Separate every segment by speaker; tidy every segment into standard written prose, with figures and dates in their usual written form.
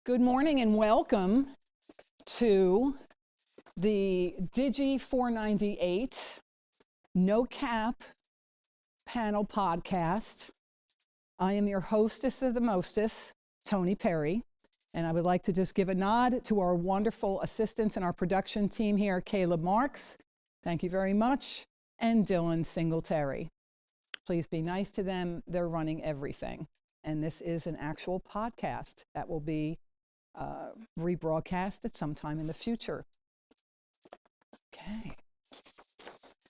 Speaker 1: Good morning and welcome to the Digi 498 No Cap panel podcast. I am your hostess of the mostess, Tony Perry, and I would like to just give a nod to our wonderful assistants and our production team here, Caleb Marks, thank you very much, and Dylan Singletary. Please be nice to them. They're running everything. And this is an actual podcast that will be rebroadcast at some time in the future. Okay.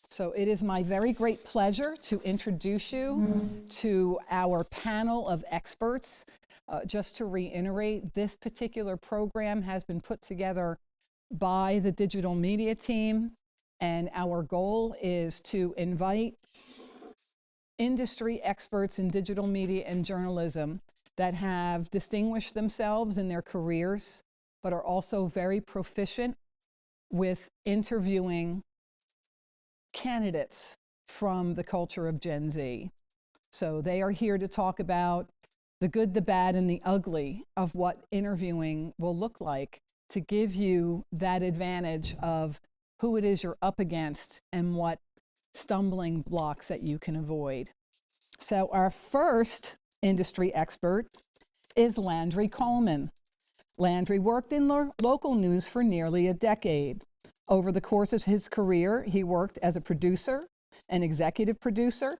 Speaker 1: So it is my very great pleasure to introduce you to our panel of experts. Just to reiterate, this particular program has been put together by the digital media team, and our goal is to invite industry experts in digital media and journalism that have distinguished themselves in their careers, but are also very proficient with interviewing candidates from the culture of Gen Z. So they are here to talk about the good, the bad, and the ugly of what interviewing will look like to give you that advantage of who it is you're up against and what stumbling blocks that you can avoid. So our first industry expert is Landry Coleman. Landry worked in local news for nearly a decade. Over the course of his career, he worked as a producer, an executive producer,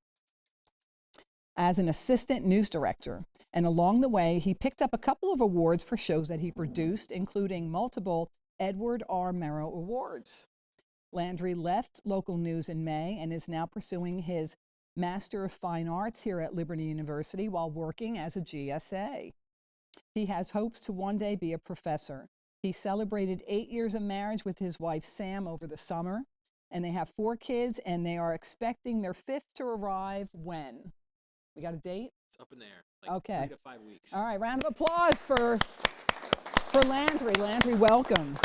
Speaker 1: as an assistant news director. And along the way, he picked up a couple of awards for shows that he produced, including multiple Edward R. Murrow Awards. Landry left local news in May and is now pursuing his Master of Fine Arts here at Liberty University while working as a GSA. He has hopes to one day be a professor. He celebrated 8 years of marriage with his wife, Sam, over the summer, and they have 4 kids, and they are expecting their 5th to arrive when? We got a date?
Speaker 2: It's up in there, like
Speaker 1: okay.
Speaker 2: 3 to 5 weeks.
Speaker 1: All right, round of applause for Landry. Landry, welcome.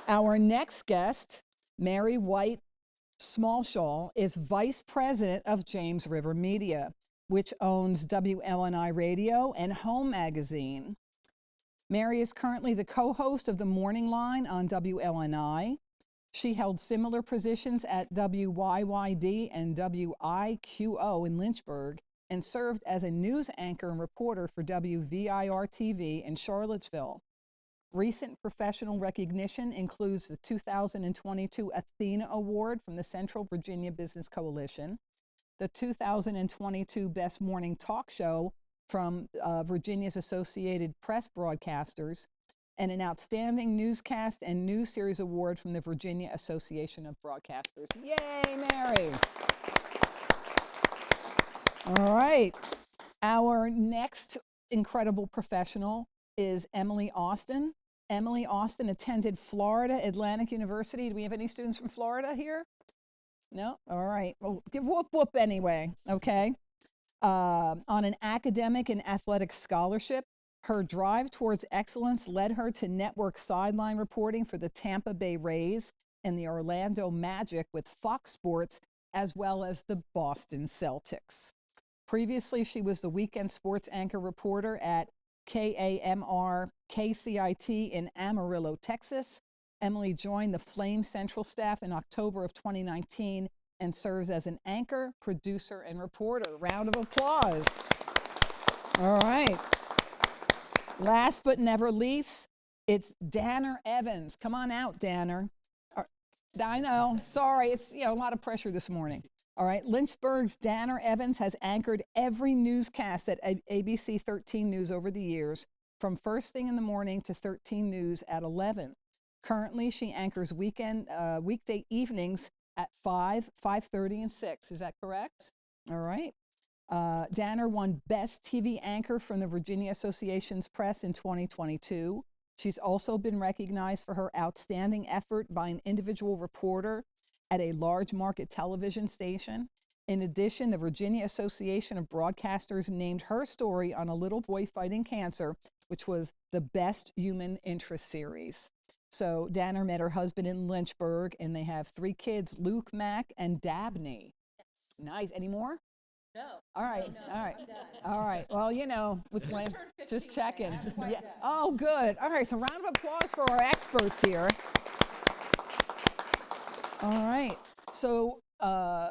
Speaker 1: Our next guest, Mary White Smallshaw, is Vice President of James River Media, which owns WLNI Radio and Home Magazine. Mary is currently the co-host of The Morning Line on WLNI. She held similar positions at WYYD and WIQO in Lynchburg and served as a news anchor and reporter for WVIR-TV in Charlottesville. Recent professional recognition includes the 2022 Athena Award from the Central Virginia Business Coalition, the 2022 Best Morning Talk Show from Virginia's Associated Press Broadcasters, and an Outstanding Newscast and News Series Award from the Virginia Association of Broadcasters. Yay, Mary! All right. Our next incredible professional is Emily Austin. Emily Austin attended Florida Atlantic University. Do we have any students from Florida here? No? All right. Well, give whoop whoop anyway, okay? On an academic and athletic scholarship, her drive towards excellence led her to network sideline reporting for the Tampa Bay Rays and the Orlando Magic with Fox Sports, as well as the Boston Celtics. Previously, she was the weekend sports anchor reporter at KAMR KCIT in Amarillo, Texas. Emily joined the Flame Central staff in October of 2019 and serves as an anchor, producer, and reporter. Round of applause. All right. Last but never least, it's Danner Evans. Come on out, Danner. I know, sorry, it's a lot of pressure this morning. All right, Lynchburg's Danner Evans has anchored every newscast at ABC 13 News over the years, from first thing in the morning to 13 News at 11. Currently, she anchors weekday evenings at 5, 5:30, and 6. Is that correct? All right. Danner won Best TV Anchor from the Virginia Association's Press in 2022. She's also been recognized for her outstanding effort by an individual reporter at a large market television station. In addition, the Virginia Association of Broadcasters named her story on A Little Boy Fighting Cancer, which was the best human interest series. So Danner met her husband in Lynchburg, and they have 3 kids, Luke, Mac, and Dabney.
Speaker 3: Yes.
Speaker 1: Nice. Any more? All right, all right, all right. Well, you know, with just checking. Yeah. Oh, good. All right. So, round of applause for our experts here. All right. So,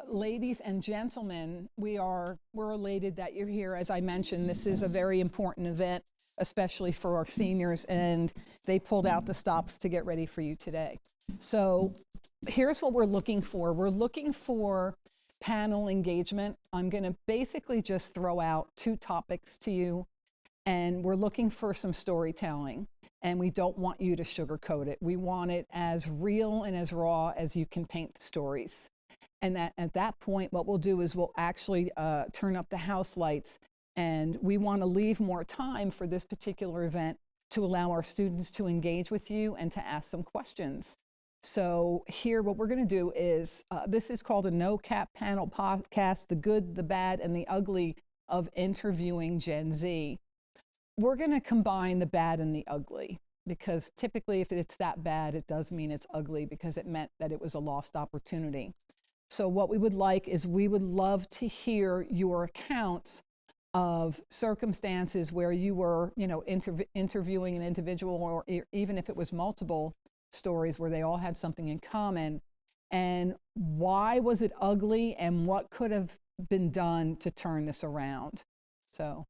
Speaker 1: ladies and gentlemen, we're elated that you're here. As I mentioned, this is a very important event, especially for our seniors, and they pulled out the stops to get ready for you today. So, here's what we're looking for. We're looking for panel engagement. I'm going to basically just throw out 2 topics to you, and we're looking for some storytelling. And we don't want you to sugarcoat it. We want it as real and as raw as you can paint the stories. And that at that point, what we'll do is we'll actually turn up the house lights, and we want to leave more time for this particular event to allow our students to engage with you and to ask some questions. So here, what we're going to do is, this is called a No Cap Panel Podcast, the good, the bad, and the ugly of interviewing Gen Z. We're going to combine the bad and the ugly, because typically if it's that bad, it does mean it's ugly because it meant that it was a lost opportunity. So what we would like is we would love to hear your accounts of circumstances where you were, you know, interviewing an individual, or even if it was multiple stories where they all had something in common, and why was it ugly and what could have been done to turn this around. So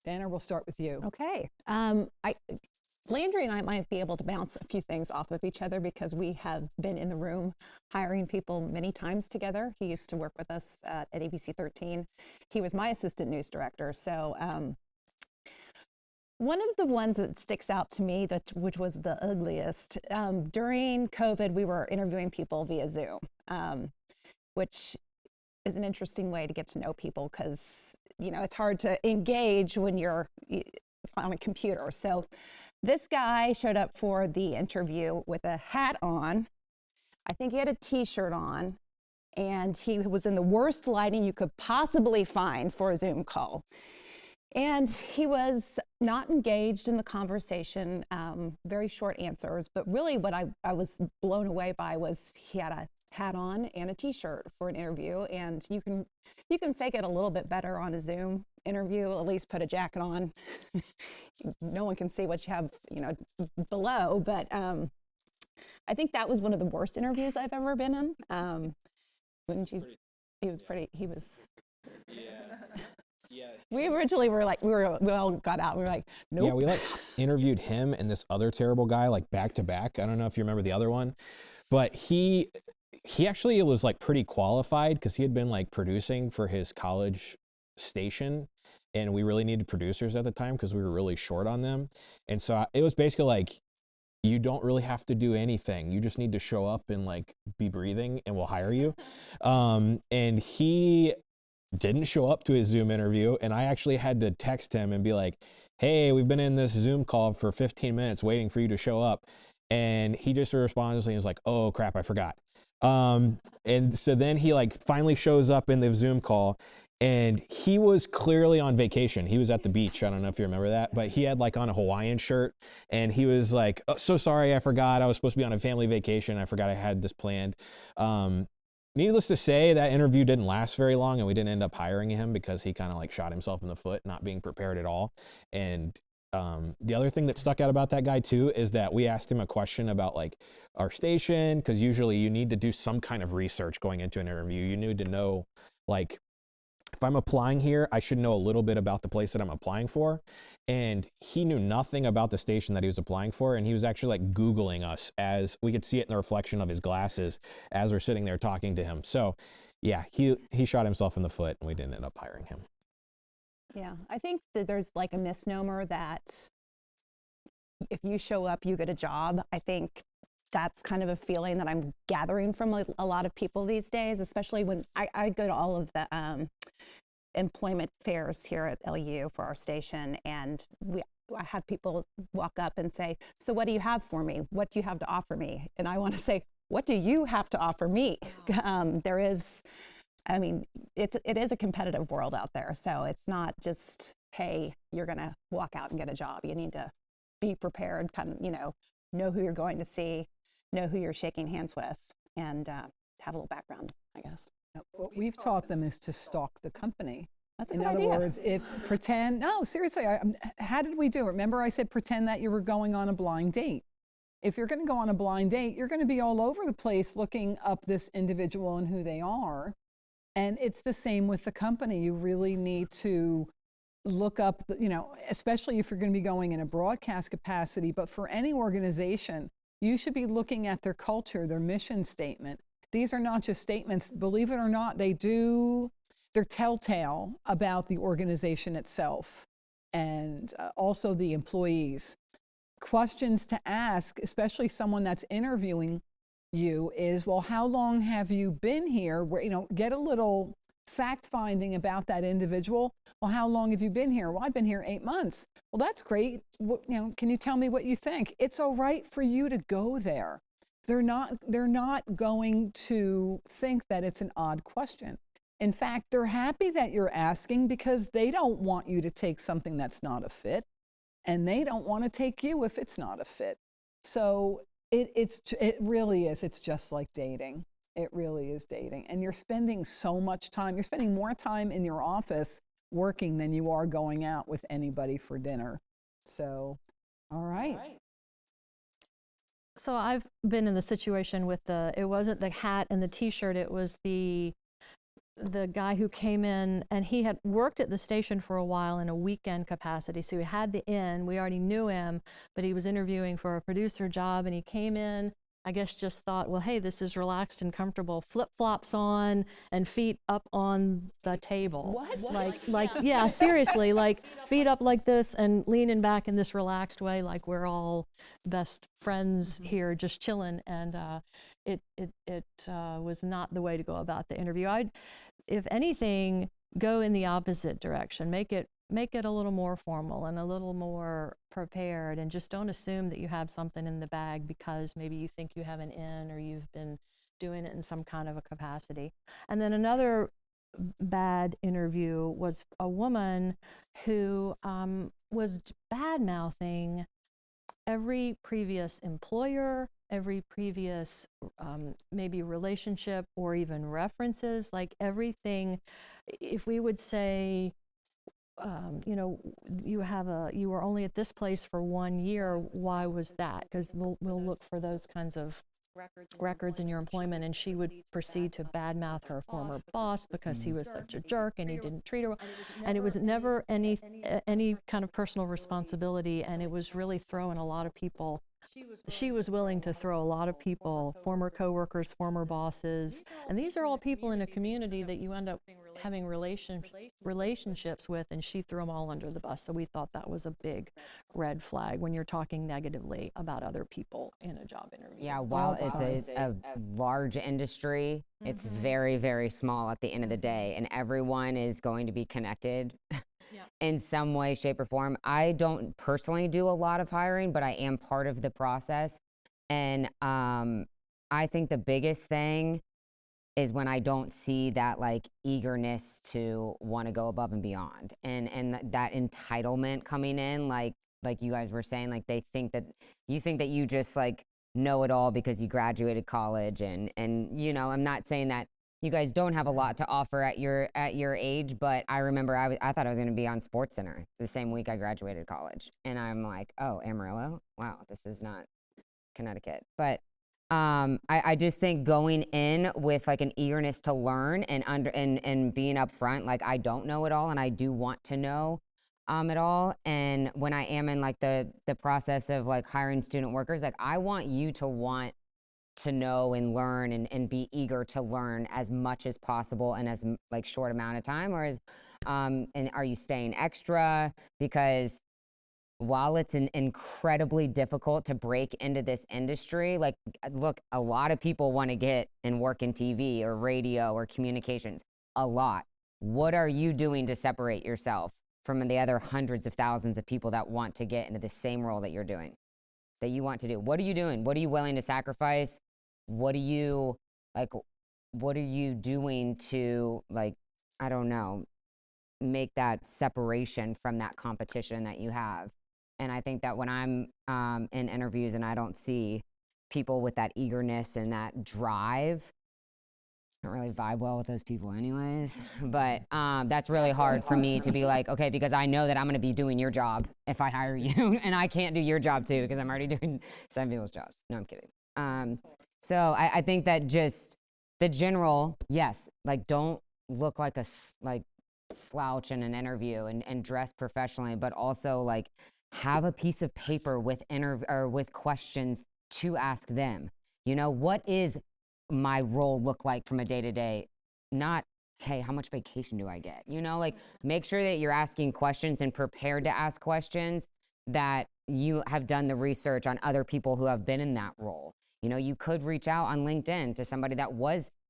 Speaker 1: Dana, we'll start with you.
Speaker 2: Okay. Landry and I might be able to bounce a few things off of each other because we have been in the room hiring people many times together. He used to work with us at ABC 13. He was my assistant news director. So one of the ones that sticks out to me, which was the ugliest, during COVID, we were interviewing people via Zoom, which is an interesting way to get to know people because, you know, it's hard to engage when you're on a computer. So this guy showed up for the interview with a hat on. I think he had a t-shirt on, and he was in the worst lighting you could possibly find for a Zoom call. And he was not engaged in the conversation, very short answers, but really what I was blown away by was he had a hat on and a t-shirt for an interview, and you can fake it a little bit better on a Zoom interview. At least put a jacket on. No one can see what you have, you know, below, but I think that was one of the worst interviews I've ever been in. Wouldn't you? He was pretty. He was. Yeah. We originally were like, we all got out. We were like, nope.
Speaker 3: Yeah, we like interviewed him and this other terrible guy like back to back. I don't know if you remember the other one, but he actually was like pretty qualified because he had been like producing for his college station, and we really needed producers at the time because we were really short on them. And so it was basically like, you don't really have to do anything. You just need to show up and like be breathing and we'll hire you. And he didn't show up to his Zoom interview, and I actually had to text him and be like, hey, we've been in this Zoom call for 15 minutes waiting for you to show up. And he just responds and he's like, oh crap, I forgot. And so then he like finally shows up in the Zoom call, and he was clearly on vacation. He was at the beach. I don't know if you remember that, but he had like on a Hawaiian shirt, and he was like, oh, so sorry, I forgot. I was supposed to be on a family vacation. I forgot I had this planned. Needless to say, that interview didn't last very long, and we didn't end up hiring him because he kind of like shot himself in the foot, not being prepared at all. And the other thing that stuck out about that guy too is that we asked him a question about like our station, because usually you need to do some kind of research going into an interview. You need to know, like, if I'm applying here, I should know a little bit about the place that I'm applying for. And he knew nothing about the station that he was applying for. And he was actually like Googling us, as we could see it in the reflection of his glasses as we're sitting there talking to him. So yeah, he shot himself in the foot, and we didn't end up hiring him.
Speaker 2: Yeah, I think that there's like a misnomer that if you show up, you get a job. I think that's kind of a feeling that I'm gathering from a lot of people these days, especially when I go to all of the employment fairs here at LU for our station, and I have people walk up and say, so what do you have for me? What do you have to offer me? And I want to say, what do you have to offer me? There is, I mean, it is a competitive world out there. So it's not just, hey, you're going to walk out and get a job. You need to be prepared, kind of, know who you're going to see, know who you're shaking hands with, and have a little background, I guess.
Speaker 1: What we've taught them is to stalk the company.
Speaker 2: That's a
Speaker 1: In
Speaker 2: good
Speaker 1: other
Speaker 2: idea.
Speaker 1: words, if pretend, no, seriously, how did we do it? Remember I said pretend that you were going on a blind date. If you're going to go on a blind date, you're going to be all over the place looking up this individual and who they are. And it's the same with the company. You really need to look up, especially if you're going to be going in a broadcast capacity, but for any organization, you should be looking at their culture, their mission statement. These are not just statements, believe it or not, they're telltale about the organization itself and also the employees. Questions to ask, especially someone that's interviewing you, is, well, how long have you been here? Get a little fact finding about that individual. Well, how long have you been here? Well, I've been here 8 months. Well, that's great. Can you tell me what you think? It's all right for you to go there. They're not going to think that it's an odd question. In fact, they're happy that you're asking because they don't want you to take something that's not a fit, and they don't want to take you if it's not a fit. So it really is. It's just like dating. It really is dating. And you're spending so much time. You're spending more time in your office working than you are going out with anybody for dinner. So, all right.
Speaker 4: So I've been in the situation with it wasn't the hat and the t-shirt, it was the guy who came in, and he had worked at the station for a while in a weekend capacity. So he had the in, we already knew him, but he was interviewing for a producer job, and he came in, I guess just thought, well, hey, this is relaxed and comfortable, flip-flops on and feet up on the table. Like, yeah, seriously, like feet up like this and leaning back in this relaxed way, like we're all best friends here, just chilling. And it was not the way to go about the interview. If anything, go in the opposite direction. Make it a little more formal and a little more prepared, and just don't assume that you have something in the bag because maybe you think you have an in or you've been doing it in some kind of a capacity. And then another bad interview was a woman who was bad-mouthing every previous employer, every previous maybe relationship or even references, like everything. If we would say, you were only at this place for 1 year, why was that? Because we'll look for those kinds of records in your employment, and she would proceed to badmouth her former boss because he was such a jerk and he didn't treat her, and it was never any kind of personal responsibility, and it was really throwing a lot of people. She was willing to throw a lot of people, former coworkers, former bosses, and these are all people in a community that you end up having relationships with, and she threw them all under the bus. So we thought that was a big red flag when you're talking negatively about other people in a job interview.
Speaker 5: Yeah, while it's a large industry, it's very, very small at the end of the day, and everyone is going to be connected in some way, shape, or form. I don't personally do a lot of hiring, but I am part of the process. And I think the biggest thing is when I don't see that like eagerness to want to go above and beyond, and that entitlement coming in, like you guys were saying, like they think that you just like know it all because you graduated college, and I'm not saying that you guys don't have a lot to offer at your age, but I remember I thought I was going to be on SportsCenter the same week I graduated college, and I'm like, oh, Amarillo, wow, this is not Connecticut. But I just think going in with like an eagerness to learn and being upfront, like I don't know it all, and I do want to know it all. And when I am in like the process of like hiring student workers, like I want you to want to know and learn and be eager to learn as much as possible in as like short amount of time, or and are you staying extra? Because while it's incredibly difficult to break into this industry, like, look, a lot of people want to get and work in TV or radio or communications, a lot. What are you doing to separate yourself from the other hundreds of thousands of people that want to get into the same role that you're doing, that you want to do? What are you doing? What are you willing to sacrifice? What are you doing to, like, I don't know, make that separation from that competition that you have? And I think that when I'm in interviews and I don't see people with that eagerness and that drive, don't really vibe well with those people anyways. But that's really hard for me to be like, okay, because I know that I'm going to be doing your job if I hire you, and I can't do your job too because I'm already doing some people's jobs. No, I'm kidding. So I think that just the general, yes, like don't look like like slouch in an interview and dress professionally, but also like have a piece of paper with with questions to ask them. You know, what is my role look like from a day-to-day? Not, hey, how much vacation do I get? You know, like make sure that you're asking questions and prepared to ask questions, that you have done the research on other people who have been in that role. You know, you could reach out on LinkedIn to somebody that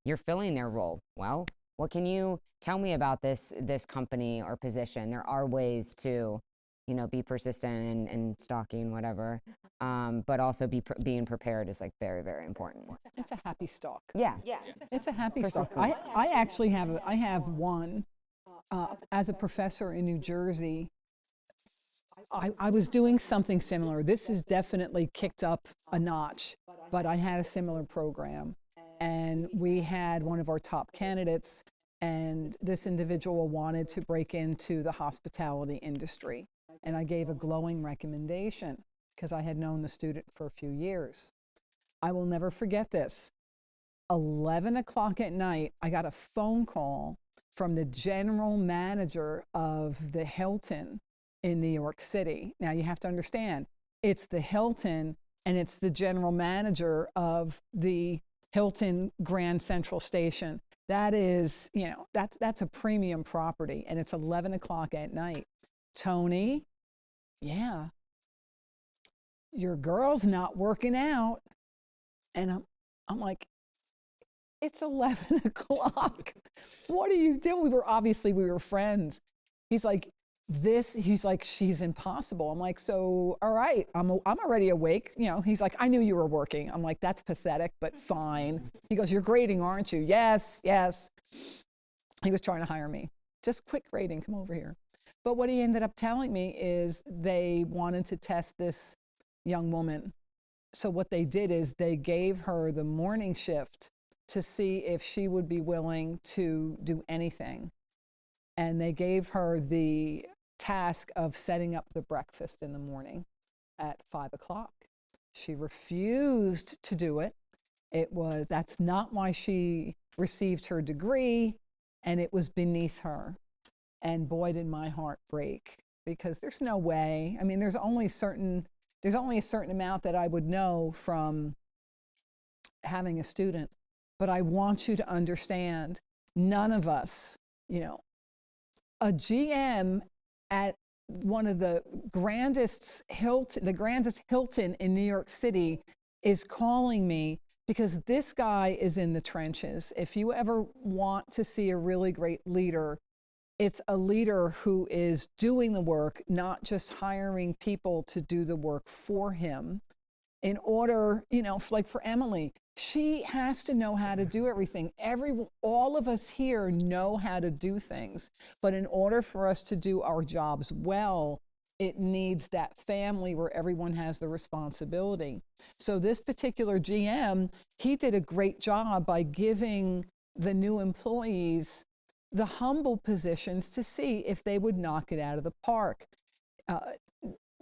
Speaker 5: you're filling their role. Well, what can you tell me about this company or position? There are ways to, you know, be persistent and stalking, whatever. But also being prepared is like very, very important.
Speaker 1: It's a happy stalk.
Speaker 5: Yeah.
Speaker 1: It's a happy stalk. I actually have one as a professor in New Jersey. I was doing something similar. This is definitely kicked up a notch, but I had a similar program. And we had one of our top candidates, and this individual wanted to break into the hospitality industry. And I gave a glowing recommendation because I had known the student for a few years. I will never forget this. 11 o'clock at night, I got a phone call from the general manager of the Hilton in New York City. Now you have to understand, it's the Hilton and it's the general manager of the Hilton Grand Central Station. That is, you know, that's a premium property, and it's 11 o'clock at night. Tony, yeah, your girl's not working out. And I'm like, it's 11 o'clock. What are you doing? We were friends. He's like, she's impossible. I'm like, so, all right, I'm already awake. You know, he's like, I knew you were working. I'm like, that's pathetic, but fine. He goes, you're grading, aren't you? Yes. He was trying to hire me. Just quick grading, come over here. But what he ended up telling me is they wanted to test this young woman. So what they did is they gave her the morning shift to see if she would be willing to do anything. And they gave her the task of setting up the breakfast in the morning at 5 o'clock. She refused to do it. That's not why she received her degree, and it was beneath her. And boy, did my heart break, because there's no way. I mean, there's only a certain amount that I would know from having a student, but I want you to understand, none of us, you know, a GM at one of the grandest Hilton in New York City is calling me because this guy is in the trenches. If you ever want to see a really great leader, it's a leader who is doing the work, not just hiring people to do the work for him. In order, you know, like for Emily, she has to know how to do everything. All of us here know how to do things, but in order for us to do our jobs well, it needs that family where everyone has the responsibility. So this particular GM, he did a great job by giving the new employees the humble positions to see if they would knock it out of the park.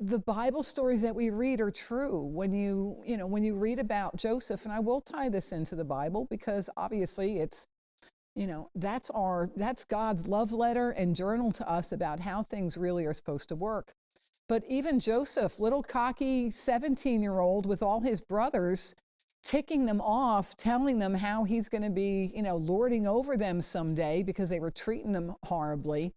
Speaker 1: The Bible stories that we read are true. When you read about Joseph, and I will tie this into the Bible because obviously it's, you know, that's God's love letter and journal to us about how things really are supposed to work. But even Joseph, little cocky 17-year-old with all his brothers, ticking them off, telling them how he's going to be, you know, lording over them someday because they were treating them horribly.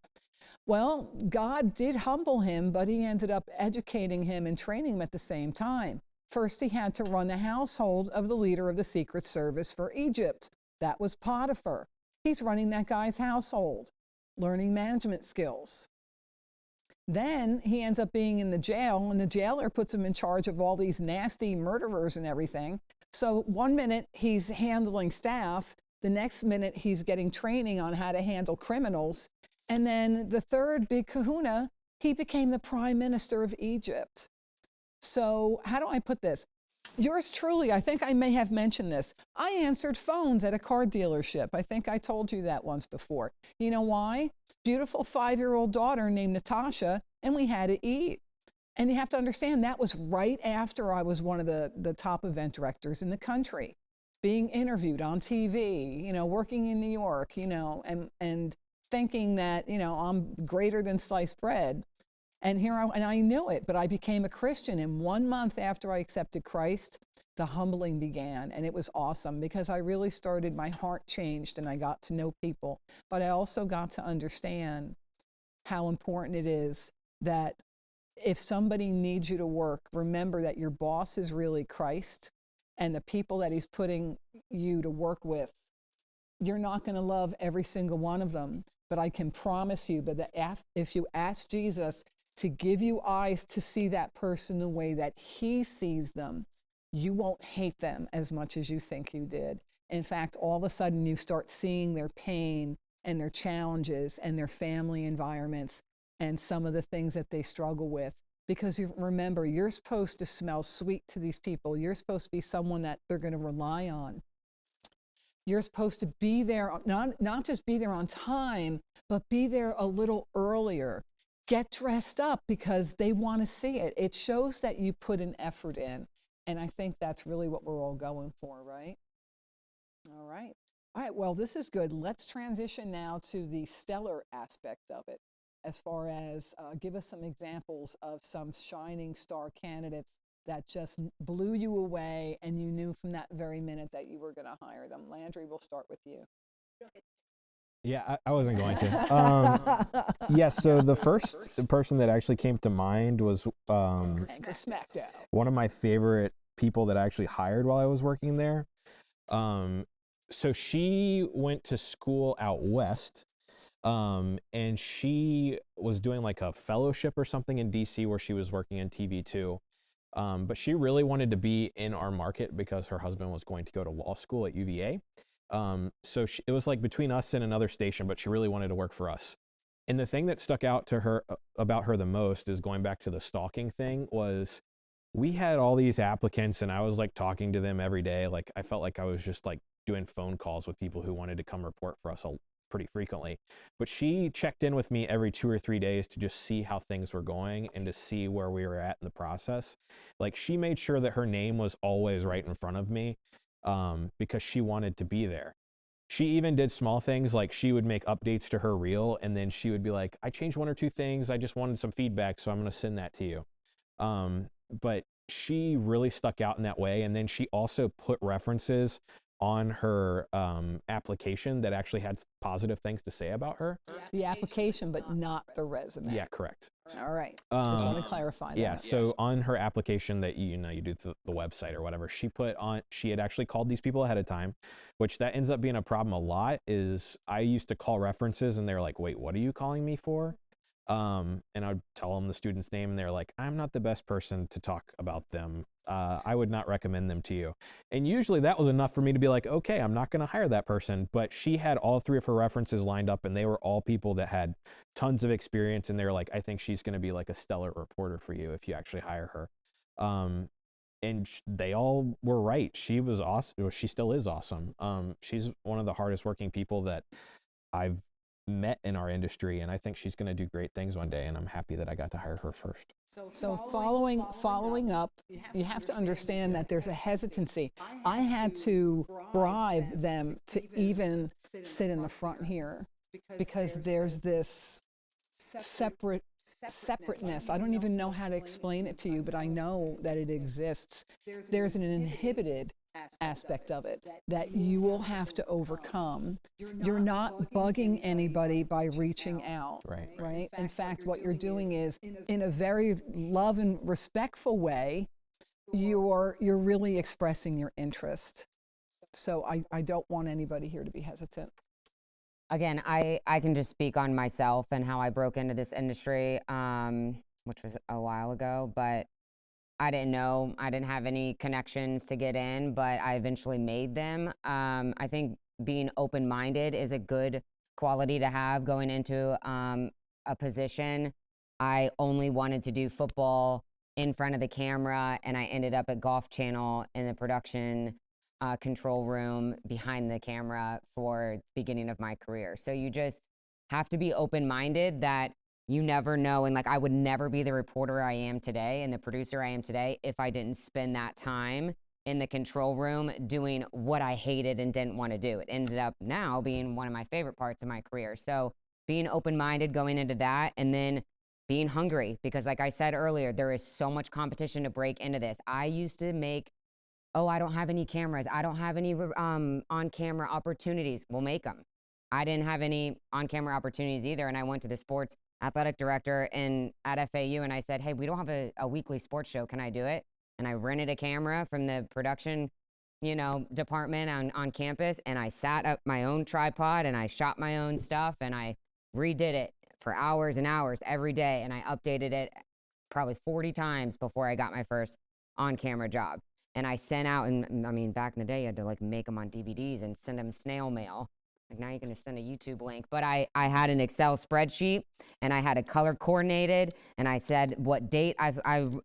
Speaker 1: Well, God did humble him, but he ended up educating him and training him at the same time. First, he had to run the household of the leader of the Secret Service for Egypt. That was Potiphar. He's running that guy's household, learning management skills. Then he ends up being in the jail, and the jailer puts him in charge of all these nasty murderers and everything. So 1 minute he's handling staff, the next minute he's getting training on how to handle criminals. And then the third big kahuna, he became the prime minister of Egypt. So how do I put this? Yours truly, I think I may have mentioned this. I answered phones at a car dealership. I think I told you that once before. You know why? Beautiful 5-year-old daughter named Natasha, and we had to eat. And you have to understand that was right after I was one of the top event directors in the country, being interviewed on TV, working in New York, and thinking that, I'm greater than sliced bread. And I knew it, but I became a Christian. And 1 month after I accepted Christ, the humbling began. And it was awesome because I really started, my heart changed and I got to know people. But I also got to understand how important it is that if somebody needs you to work, remember that your boss is really Christ, and the people that he's putting you to work with, you're not going to love every single one of them. But I can promise you that if you ask Jesus to give you eyes to see that person the way that he sees them, you won't hate them as much as you think you did. In fact, all of a sudden you start seeing their pain and their challenges and their family environments and some of the things that they struggle with. Because remember, you're supposed to smell sweet to these people. You're supposed to be someone that they're going to rely on. You're supposed to be there, not just be there on time, but be there a little earlier. Get dressed up because they want to see it. It shows that you put an effort in. And I think that's really what we're all going for, right? All right. All right, well, this is good. Let's transition now to the stellar aspect of it, as far as give us some examples of some shining star candidates that just blew you away and you knew from that very minute that you were going to hire them. Landry, we'll start with you.
Speaker 3: Yeah, I wasn't going to. Yeah, so the first person that actually came to mind was
Speaker 1: Anchor Smackdown.
Speaker 3: one of my favorite people that I actually hired while I was working there. So she went to school out west, and she was doing like a fellowship or something in DC where she was working in TV too. But she really wanted to be in our market because her husband was going to go to law school at UVA. So it was like between us and another station, but she really wanted to work for us. And the thing that stuck out to her about her the most is going back to the stalking thing was we had all these applicants and I was like talking to them every day. Like I felt like I was just like doing phone calls with people who wanted to come report for us pretty frequently. But she checked in with me every 2 or 3 days to just see how things were going and to see where we were at in the process. Like she made sure that her name was always right in front of me, because she wanted to be there. She even did small things like she would make updates to her reel and then she would be like, I changed 1 or 2 things. I just wanted some feedback, so I'm going to send that to you. But she really stuck out in that way. And then she also put references on her application that actually had positive things to say about her.
Speaker 1: The application, but not the resume.
Speaker 3: Yeah, correct.
Speaker 1: All right. Just want to clarify that.
Speaker 3: Yeah, so on her application that you do the website or whatever, she had actually called these people ahead of time, which that ends up being a problem a lot. Is I used to call references and they're like, wait, what are you calling me for? And I'd tell them the student's name and they're like, I'm not the best person to talk about them. I would not recommend them to you. And usually that was enough for me to be like, okay, I'm not going to hire that person. But she had all 3 of her references lined up and they were all people that had tons of experience. And they were like, I think she's going to be like a stellar reporter for you if you actually hire her. And they all were right. She was awesome. She still is awesome. She's one of the hardest working people that I've met in our industry, and I think she's going to do great things one day, and I'm happy that I got to hire her first.
Speaker 1: So following up, you have to understand that there's a hesitancy. I had to bribe them to even sit in the front here because there's this separateness. I don't even know how to explain it to you, but I know that it exists. There's an inhibited aspect of it that you will have to overcome. You're not bugging anybody by reaching out, right? In fact, what you're doing is, in a very love and respectful way, you're really expressing your interest. So I don't want anybody here to be hesitant.
Speaker 5: Again, I can just speak on myself and how I broke into this industry, which was a while ago, but I didn't know. I didn't have any connections to get in, but I eventually made them. I think being open-minded is a good quality to have going into a position. I only wanted to do football in front of the camera, and I ended up at Golf Channel in the production control room behind the camera for the beginning of my career. So you just have to be open-minded that you never know. And like, I would never be the reporter I am today and the producer I am today if I didn't spend that time in the control room doing what I hated and didn't want to do. It ended up now being one of my favorite parts of my career. So being open-minded going into that, and then being hungry, because like I said earlier, there is so much competition to break into this. I used to make, oh, I don't have any cameras, I don't have any on-camera opportunities. We'll make them. I didn't have any on-camera opportunities either, and I went to the sports athletic director at FAU, and I said, hey, we don't have a weekly sports show. Can I do it? And I rented a camera from the production, department on campus, and I sat up my own tripod, and I shot my own stuff, and I redid it for hours and hours every day, and I updated it probably 40 times before I got my first on-camera job. And I sent out, and I mean, back in the day, you had to like make them on DVDs and send them snail mail. Like now you're going to send a YouTube link. But I had an Excel spreadsheet, and I had it color coordinated, and I said what date. I've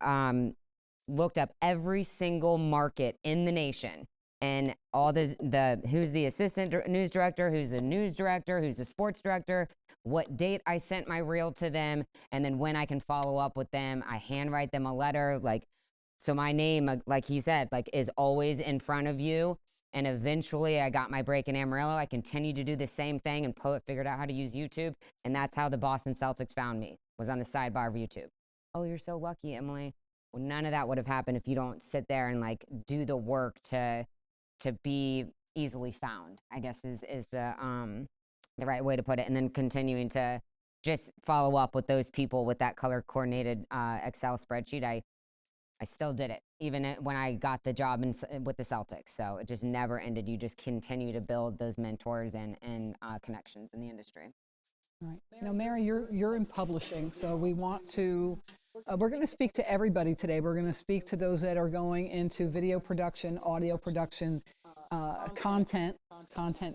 Speaker 5: looked up every single market in the nation, and all the who's the assistant news director, who's the news director, who's the sports director, what date I sent my reel to them, and then when I can follow up with them. I handwrite them a letter, like, so my name, like he said, like, is always in front of you. And eventually I got my break in Amarillo. I continued to do the same thing, and figured out how to use YouTube. And that's how the Boston Celtics found me, was on the sidebar of YouTube. Oh, you're so lucky, Emily. Well, none of that would have happened if you don't sit there and like do the work to be easily found, I guess is the right way to put it. And then continuing to just follow up with those people with that color coordinated Excel spreadsheet. I still did it, even when I got the job with the Celtics. So it just never ended. You just continue to build those mentors and connections in the industry.
Speaker 1: All right. Now, Mary, you're in publishing, so we want to, we're going to speak to everybody today. We're going to speak to those that are going into video production, audio production, content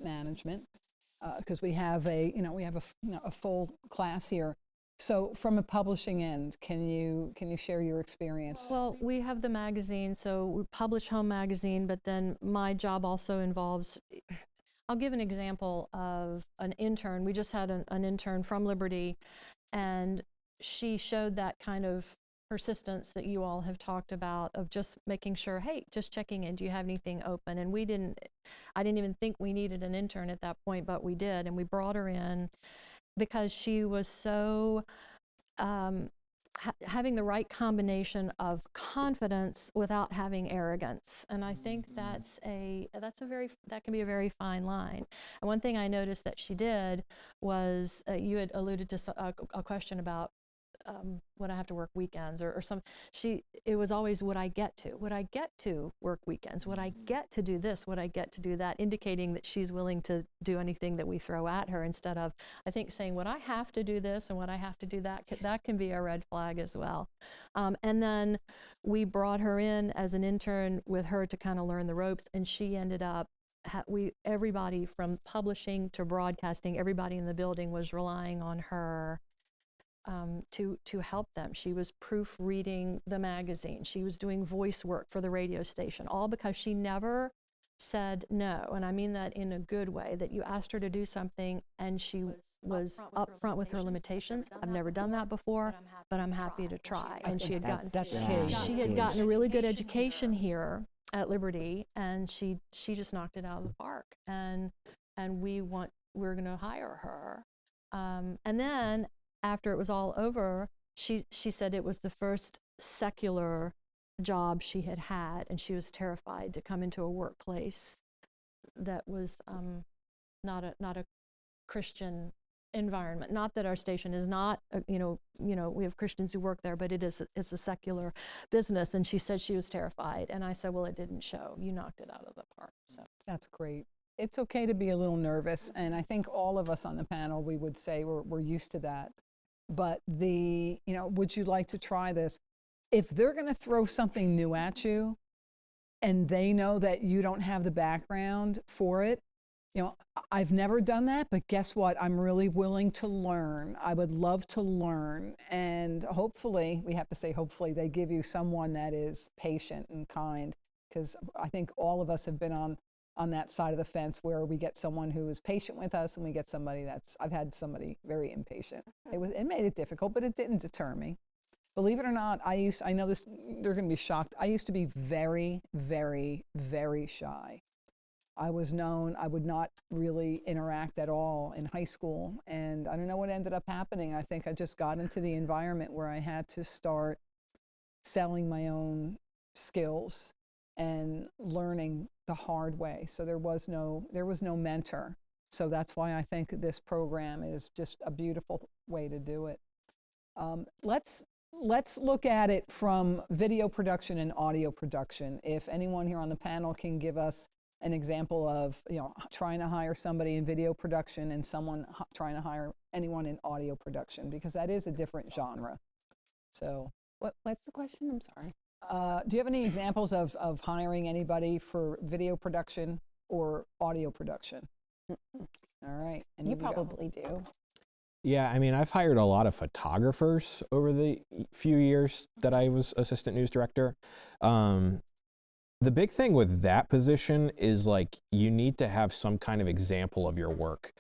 Speaker 1: management, because we have a full class here. So from a publishing end, can you share your experience?
Speaker 4: Well, we have the magazine, so we publish Home Magazine, but then my job also involves, I'll give an example of an intern. We just had an intern from Liberty, and she showed that kind of persistence that you all have talked about, of just making sure, hey, just checking in, do you have anything open? And I didn't even think we needed an intern at that point, but we did, and we brought her in because she was so having the right combination of confidence without having arrogance. And I think that can be a very fine line. And one thing I noticed that she did was, you had alluded to a question about would I have to work weekends or some, it was always, would I get to work weekends? Would I get to do this? Would I get to do that? Indicating that she's willing to do anything that we throw at her, instead of, I think, saying, would I have to do this and would I have to do that? That can be a red flag as well. And then we brought her in as an intern with her to kind of learn the ropes, and she ended up, everybody from publishing to broadcasting, everybody in the building was relying on her to help them. She was proofreading the magazine. She was doing voice work for the radio station, all because she never said no. And I mean that in a good way, that you asked her to do something and she was upfront with her limitations. I've never done that before, but I'm happy to try. And she had gotten a really good education here at Liberty, and she just knocked it out of the park. And we're going to hire her. And then after it was all over, she said it was the first secular job she had had, and she was terrified to come into a workplace that was not a Christian environment. Not that our station is not, we have Christians who work there, but it's a secular business. And she said she was terrified, and I said, well, it didn't show. You knocked it out of the park. So
Speaker 1: that's great. It's okay to be a little nervous, and I think all of us on the panel, we would say we're used to that. But would you like to try this? If they're going to throw something new at you and they know that you don't have the background for it, I've never done that, but guess what? I'm really willing to learn. I would love to learn. And hopefully, we have to say, hopefully, they give you someone that is patient and kind, because I think all of us have been on that side of the fence where we get someone who is patient with us and we get somebody I've had somebody very impatient. It made it difficult, but it didn't deter me. Believe it or not, I know this, they're going to be shocked. I used to be very, very, very shy. I was known, I would not really interact at all in high school. And I don't know what ended up happening. I think I just got into the environment where I had to start selling my own skills and learning the hard way. So there was no mentor. So that's why I think this program is just a beautiful way to do it. Let's look at it from video production and audio production. If anyone here on the panel can give us an example of, trying to hire somebody in video production and someone trying to hire anyone in audio production, because that is a different genre. So
Speaker 2: What's the question? I'm sorry.
Speaker 1: do you have any examples of hiring anybody for video production or audio production? All right. And
Speaker 2: You
Speaker 1: you go.
Speaker 2: probably do.
Speaker 3: Yeah, I mean, I've hired a lot of photographers over the few years that I was assistant news director. The big thing with that position is like you need to have some kind of example of your work.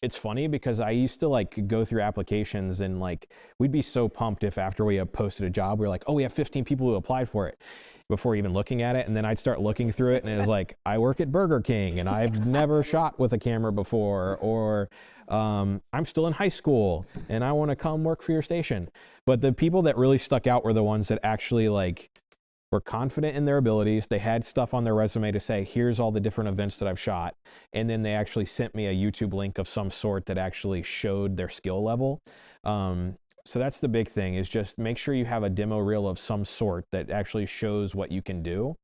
Speaker 3: It's funny because I used to like go through applications and like we'd be so pumped if after we have posted a job, we're like, oh, we have 15 people who applied for it before even looking at it. And then I'd start looking through it and it was like, I work at Burger King and I've never shot with a camera before, or I'm still in high school and I want to come work for your station. But the people that really stuck out were the ones that actually like were confident in their abilities. They had stuff on their resume to say, here's all the different events that I've shot. And then they actually sent me a YouTube link of some sort that actually showed their skill level. So that's the big thing, is just make sure you have a demo reel of some sort that actually shows what you can do.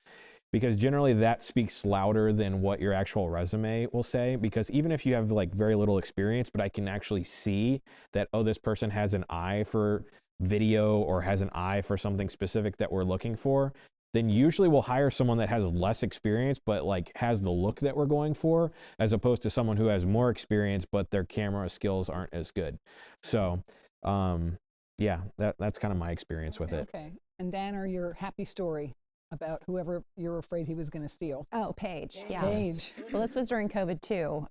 Speaker 3: Because generally that speaks louder than what your actual resume will say. Because even if you have like very little experience, but I can actually see that, oh, this person has an eye for video or has an eye for something specific that we're looking for, then usually we'll hire someone that has less experience but like has the look that we're going for, as opposed to someone who has more experience but their camera skills aren't as good. So yeah, that's kind of my experience with it.
Speaker 1: Okay. And Danner, your happy story about whoever you're afraid he was going to steal.
Speaker 2: Oh, Paige. Yeah.
Speaker 1: Paige.
Speaker 2: Well, this was during COVID too.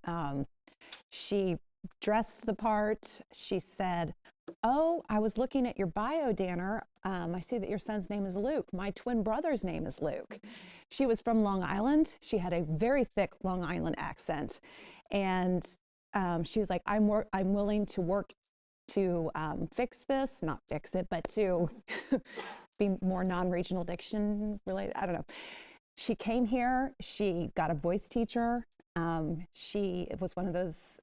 Speaker 2: She dressed the part. She said, oh, I was looking at your bio, Danner. I see that your son's name is Luke. My twin brother's name is Luke. She was from Long Island. She had a very thick Long Island accent. And she was like, I'm willing to work to fix this, not fix it, but to be more non-regional diction related. I don't know. She came here. She got a voice teacher. She was one of those,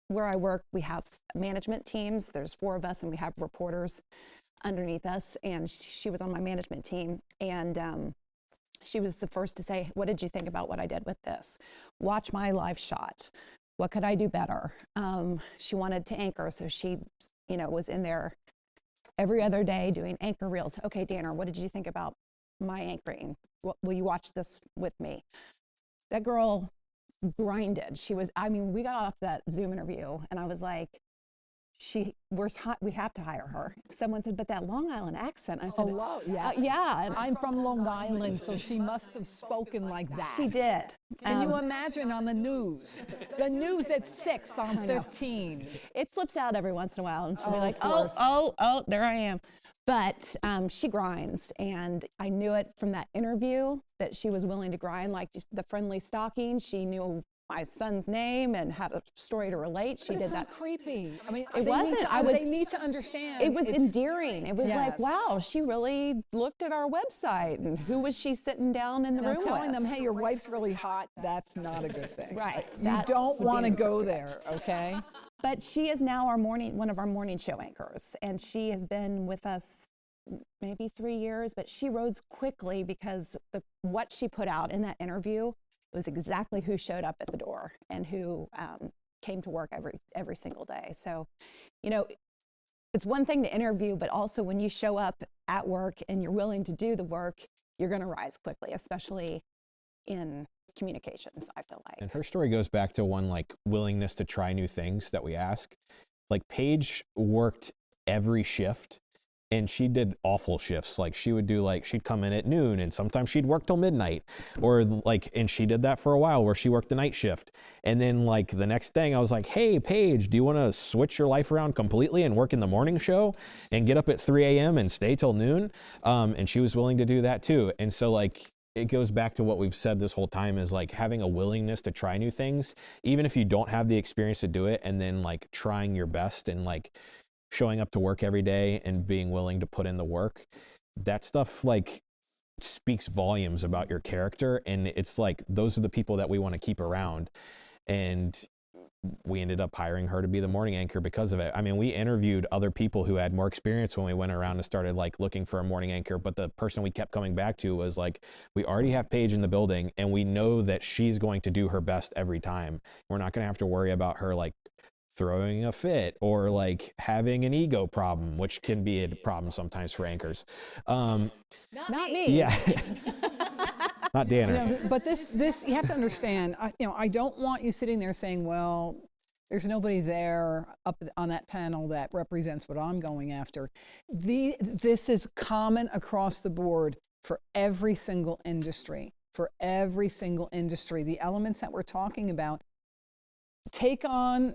Speaker 2: where I work, we have management teams. There's 4 of us and we have reporters underneath us. And she was on my management team. And she was the first to say, what did you think about what I did with this? Watch my live shot. What could I do better? She wanted to anchor. So she, was in there every other day doing anchor reels. Okay, Danner, what did you think about my anchoring? Will you watch this with me? That girl grinded. We got off that Zoom interview and I was like, we have to hire her. Someone said, but that Long Island accent. I said,
Speaker 1: wow, yes.
Speaker 2: Yeah. And
Speaker 1: I'm from Long Island, so she must have spoken like that.
Speaker 2: she did.
Speaker 1: Can you imagine on the news? The news at 6 on 13.
Speaker 2: It slips out every once in a while and she'll be
Speaker 1: Oh,
Speaker 2: like,
Speaker 1: of course.
Speaker 2: oh, there I am. But she grinds, and I knew it from that interview that she was willing to grind, like just the friendly stalking. She knew my son's name and had a story to relate. She
Speaker 1: But
Speaker 2: did
Speaker 1: it's
Speaker 2: that.
Speaker 1: not creepy. I mean,
Speaker 2: It
Speaker 1: they
Speaker 2: wasn't.
Speaker 1: They need to understand.
Speaker 2: It was
Speaker 1: it's-
Speaker 2: endearing. It was like,
Speaker 1: Yes.
Speaker 2: wow, she really looked at our website, and who was she sitting down in the
Speaker 1: Now
Speaker 2: room
Speaker 1: telling
Speaker 2: with?
Speaker 1: them, hey, your wife's really hot, that's not a good thing.
Speaker 2: Right.
Speaker 1: You
Speaker 2: that
Speaker 1: don't
Speaker 2: would be
Speaker 1: want to
Speaker 2: an
Speaker 1: go there, okay?
Speaker 2: But she is now one of our morning show anchors, and she has been with us maybe 3 years, but she rose quickly because what she put out in that interview was exactly who showed up at the door and who came to work every single day. So, it's one thing to interview, but also when you show up at work and you're willing to do the work, you're going to rise quickly, especially in communications, I feel like.
Speaker 3: And her story goes back to one like willingness to try new things that we ask. Like Paige worked every shift and she did awful shifts. Like she would do like, she'd come in at noon and sometimes she'd work till midnight or like, and she did that for a while where she worked the night shift. And then like the next thing I was like, hey Paige, do you want to switch your life around completely and work in the morning show and get up at 3 a.m. and stay till noon? And she was willing to do that too. And so like, it goes back to what we've said this whole time is like having a willingness to try new things, even if you don't have the experience to do it, and then like trying your best and like showing up to work every day and being willing to put in the work. That stuff like speaks volumes about your character. And it's like, those are the people that we want to keep around. And we ended up hiring her to be the morning anchor because of it. I mean, we interviewed other people who had more experience when we went around and started like looking for a morning anchor, but the person we kept coming back to was like, we already have Paige in the building and we know that she's going to do her best every time. We're not going to have to worry about her like throwing a fit or like having an ego problem, which can be a problem sometimes for anchors.
Speaker 2: Not me.
Speaker 3: Yeah. Not Danner.
Speaker 1: You know, but this you have to understand. I don't want you sitting there saying, "Well, there's nobody there up on that panel that represents what I'm going after." This is common across the board for every single industry. For every single industry, the elements that we're talking about take on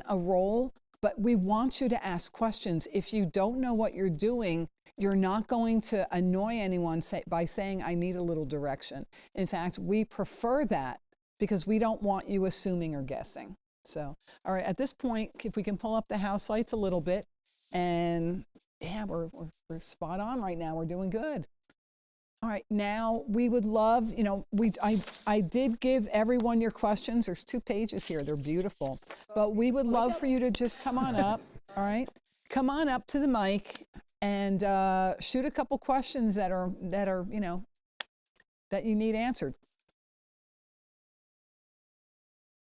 Speaker 1: a role, but we want you to ask questions. If you don't know what you're doing, you're not going to annoy anyone by saying, I need a little direction. In fact, we prefer that because we don't want you assuming or guessing. So, all right, at this point, if we can pull up the house lights a little bit, and yeah, we're spot on right now. We're doing good. All right, now we would love, I did give everyone your questions. There's 2 pages here. They're beautiful. But we would love for you to just come on up, all right? Come on up to the mic and shoot a couple questions that are that you need answered.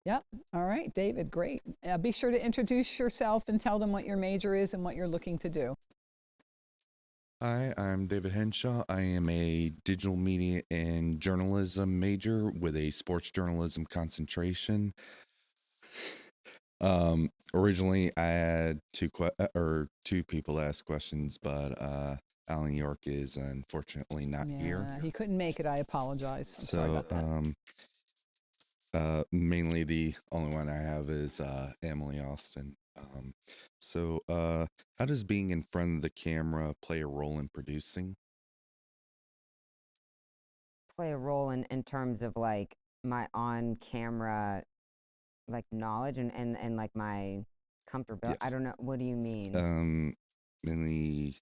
Speaker 1: Yep. All right, David, great. Be sure to introduce yourself and tell them what your major is and what you're looking to do.
Speaker 6: Hi, I'm David Henshaw. I am a digital media and journalism major with a sports journalism concentration. Originally, I had two people ask questions, but Alan York is unfortunately not here.
Speaker 1: He couldn't make it. I apologize. I'm sorry about that.
Speaker 6: Mainly the only one I have is Emily Austin. How does being in front of the camera play a role in producing?
Speaker 5: Play a role in terms of like my on-camera like knowledge and like my comfortability.
Speaker 6: Yes.
Speaker 5: I don't know. What do you mean?
Speaker 6: In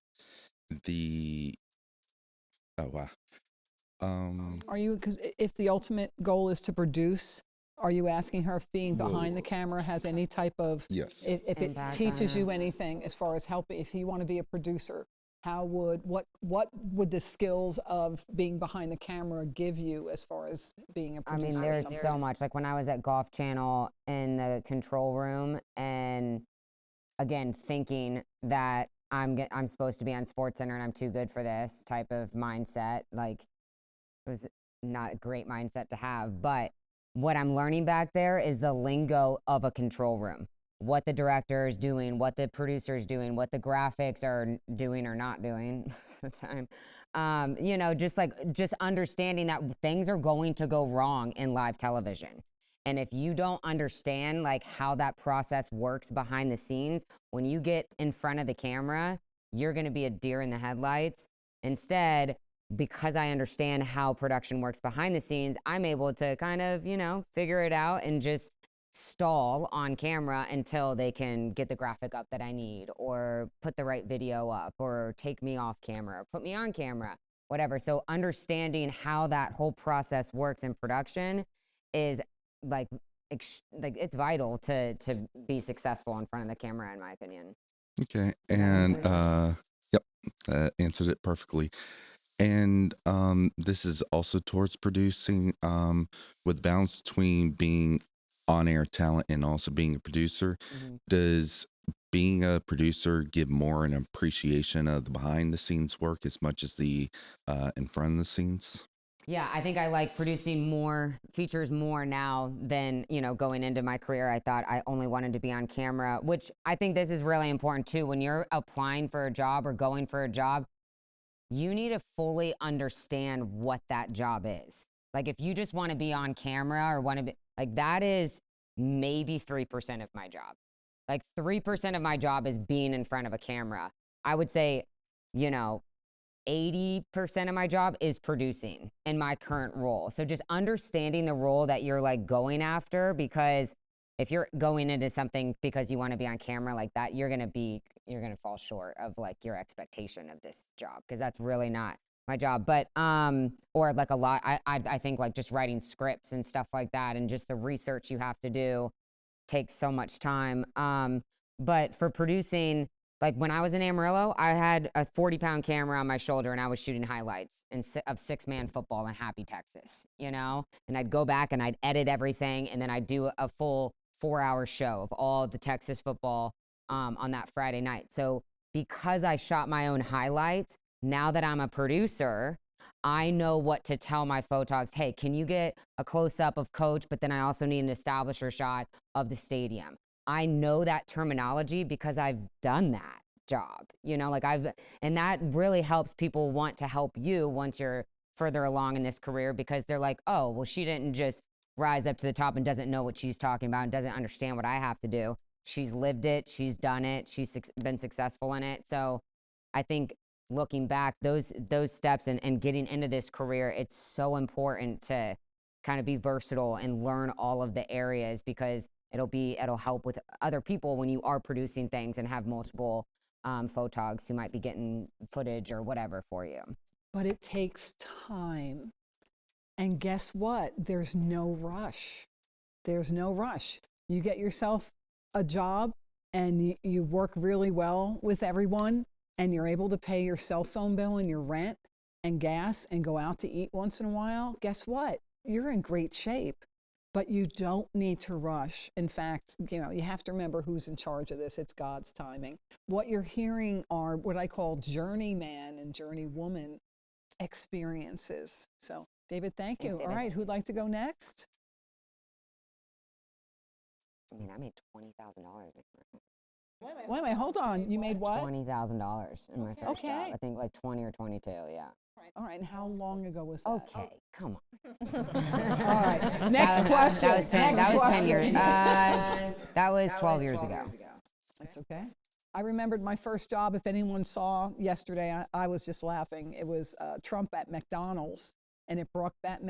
Speaker 6: the oh wow.
Speaker 1: Are you, because if the ultimate goal is to produce, are you asking her if being behind the camera has any type of,
Speaker 6: Yes.
Speaker 1: if it
Speaker 5: Impact
Speaker 1: teaches
Speaker 5: on
Speaker 1: you anything as far as helping, if you want to be a producer, what would the skills of being behind the camera give you as far as being a
Speaker 5: I
Speaker 1: producer?
Speaker 5: mean, there's so much. Like when I was at Golf Channel in the control room, and again thinking that I'm supposed to be on SportsCenter and I'm too good for this type of mindset. Like it was not a great mindset to have, but what I'm learning back there is the lingo of a control room. What the director is doing, what the producer is doing, what the graphics are doing or not doing most of the time. Just understanding that things are going to go wrong in live television. And if you don't understand like how that process works behind the scenes, when you get in front of the camera, you're going to be a deer in the headlights. Instead, because I understand how production works behind the scenes, I'm able to kind of, figure it out and just stall on camera until they can get the graphic up that I need, or put the right video up, or take me off camera, or put me on camera, whatever. So understanding how that whole process works in production is like it's vital to be successful in front of the camera, in my opinion.
Speaker 6: Okay. And yep, answered it perfectly. And this is also towards producing, with balance between being on-air talent and also being a producer.
Speaker 5: Mm-hmm.
Speaker 6: Does being a producer give more an appreciation of the behind-the-scenes work as much as the in front of the scenes?
Speaker 5: Yeah, I think I like producing more features more now than, going into my career. I thought I only wanted to be on camera, which I think this is really important too. When you're applying for a job or going for a job, you need to fully understand what that job is. Like if you just want to be on camera or want to be like, that is maybe 3% of my job. Like 3% of my job is being in front of a camera. I would say, 80% of my job is producing in my current role. So just understanding the role that you're like going after, because if you're going into something because you want to be on camera like that, you're going to fall short of like your expectation of this job, because that's really not my job. But or like a lot, I think like just writing scripts and stuff like that, and just the research you have to do takes so much time. But for producing, like when I was in Amarillo, I had a 40-pound camera on my shoulder and I was shooting highlights of 6-man football in Happy, Texas, and I'd go back and I'd edit everything, and then I'd do a full 4-hour show of all the Texas football on that Friday night. So because I shot my own highlights, now that I'm a producer, I know what to tell my photogs. Hey, can you get a close-up of coach? But then I also need an establisher shot of the stadium. I know that terminology because I've done that job, and that really helps people want to help you once you're further along in this career, because they're like, oh, well, she didn't just rise up to the top and doesn't know what she's talking about and doesn't understand what I have to do. She's lived it. She's done it. She's been successful in it. So I think looking back, those steps and getting into this career, it's so important to kind of be versatile and learn all of the areas, because it'll help with other people when you are producing things and have multiple photogs who might be getting footage or whatever for you.
Speaker 1: But it takes time. And guess what? There's no rush. There's no rush. You get yourself a job and you work really well with everyone, and you're able to pay your cell phone bill and your rent and gas and go out to eat once in a while. Guess what? You're in great shape. But you don't need to rush. In fact, you have to remember who's in charge of this. It's God's timing. What you're hearing are what I call journeyman and journeywoman experiences. So, David, thank you.
Speaker 5: Thanks, David.
Speaker 1: All right, who'd like to go next?
Speaker 5: I mean, I made $20,000.
Speaker 1: Wait a minute, hold on. You made what?
Speaker 5: $20,000 in my first job.
Speaker 1: Okay.
Speaker 5: I think like 20 or 22, yeah.
Speaker 1: All right, and how long ago was that?
Speaker 5: Okay, come on.
Speaker 1: All right, next question.
Speaker 5: That was 10 years.
Speaker 1: Next
Speaker 5: That was 12 years ago.
Speaker 1: That's okay. I remembered my first job. If anyone saw yesterday, I was just laughing. It was Trump at McDonald's, and it brought back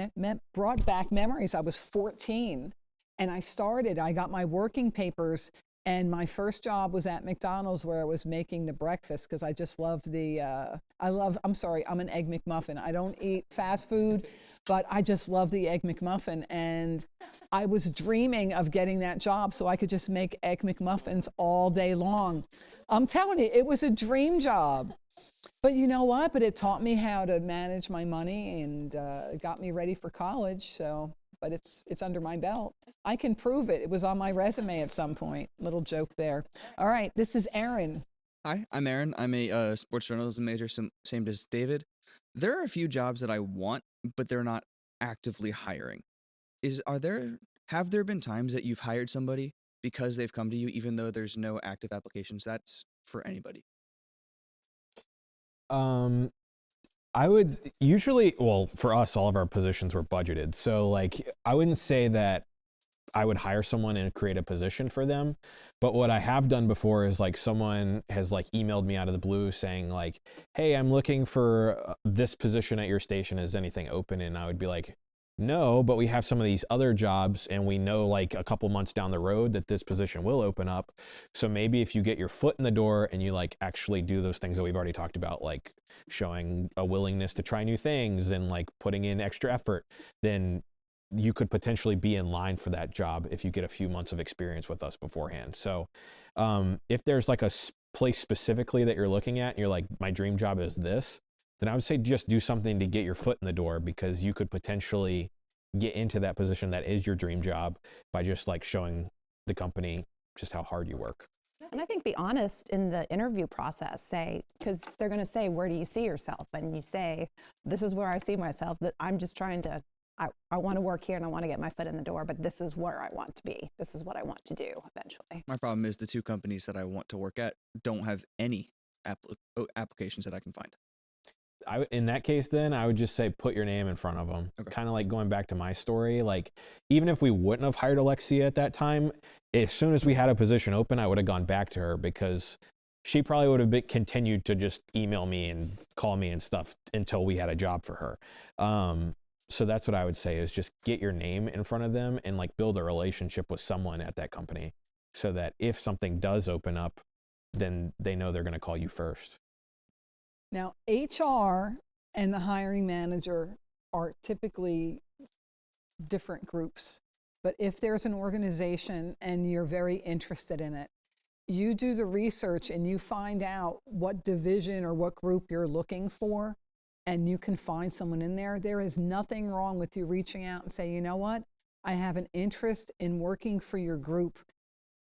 Speaker 1: memories. I was 14, and I got my working papers, and my first job was at McDonald's, where I was making the breakfast, because I just love I'm an Egg McMuffin. I don't eat fast food, but I just love the Egg McMuffin. And I was dreaming of getting that job so I could just make Egg McMuffins all day long. I'm telling you, it was a dream job. But you know what? But it taught me how to manage my money, and it got me ready for college. So, but it's under my belt. I can prove it. It was on my resume at some point. Little joke there. All right, this is Aaron.
Speaker 7: Hi, I'm Aaron. I'm a sports journalism major, same as David. There are a few jobs that I want, but they're not actively hiring. Have there been times that you've hired somebody because they've come to you, even though there's no active applications? That's for anybody.
Speaker 3: I would usually, well, for us, all of our positions were budgeted. So like, I wouldn't say that I would hire someone and create a position for them. But what I have done before is like someone has like emailed me out of the blue saying like, hey, I'm looking for this position at your station. Is anything open? And I would be like, no, but we have some of these other jobs and we know like a couple months down the road that this position will open up. So maybe if you get your foot in the door and you like actually do those things that we've already talked about, like showing a willingness to try new things and like putting in extra effort, then you could potentially be in line for that job if you get a few months of experience with us beforehand. So if there's like a place specifically that you're looking at and you're like, my dream job is this, then I would say just do something to get your foot in the door, because you could potentially get into that position that is your dream job by just like showing the company just how hard you work.
Speaker 2: And I think be honest in the interview process, say, because they're going to say, where do you see yourself? And you say, this is where I see myself, that I'm just trying to, I want to work here and I want to get my foot in the door, but this is where I want to be. This is what I want to do eventually.
Speaker 7: My problem is the two companies that I want to work at don't have any applications that I can find.
Speaker 3: In that case, then I would just say put your name in front of them.
Speaker 7: Okay.
Speaker 3: Kind of like going back to my story. Like, even if we wouldn't have hired Alexia at that time, as soon as we had a position open, I would have gone back to her, because she probably would have continued to just email me and call me and stuff until we had a job for her. So that's what I would say, is just get your name in front of them and like build a relationship with someone at that company, so that if something does open up, then they know they're going to call you first.
Speaker 1: Now, HR and the hiring manager are typically different groups. But if there's an organization and you're very interested in it, you do the research and you find out what division or what group you're looking for, and you can find someone in there. There is nothing wrong with you reaching out and say, you know what, I have an interest in working for your group.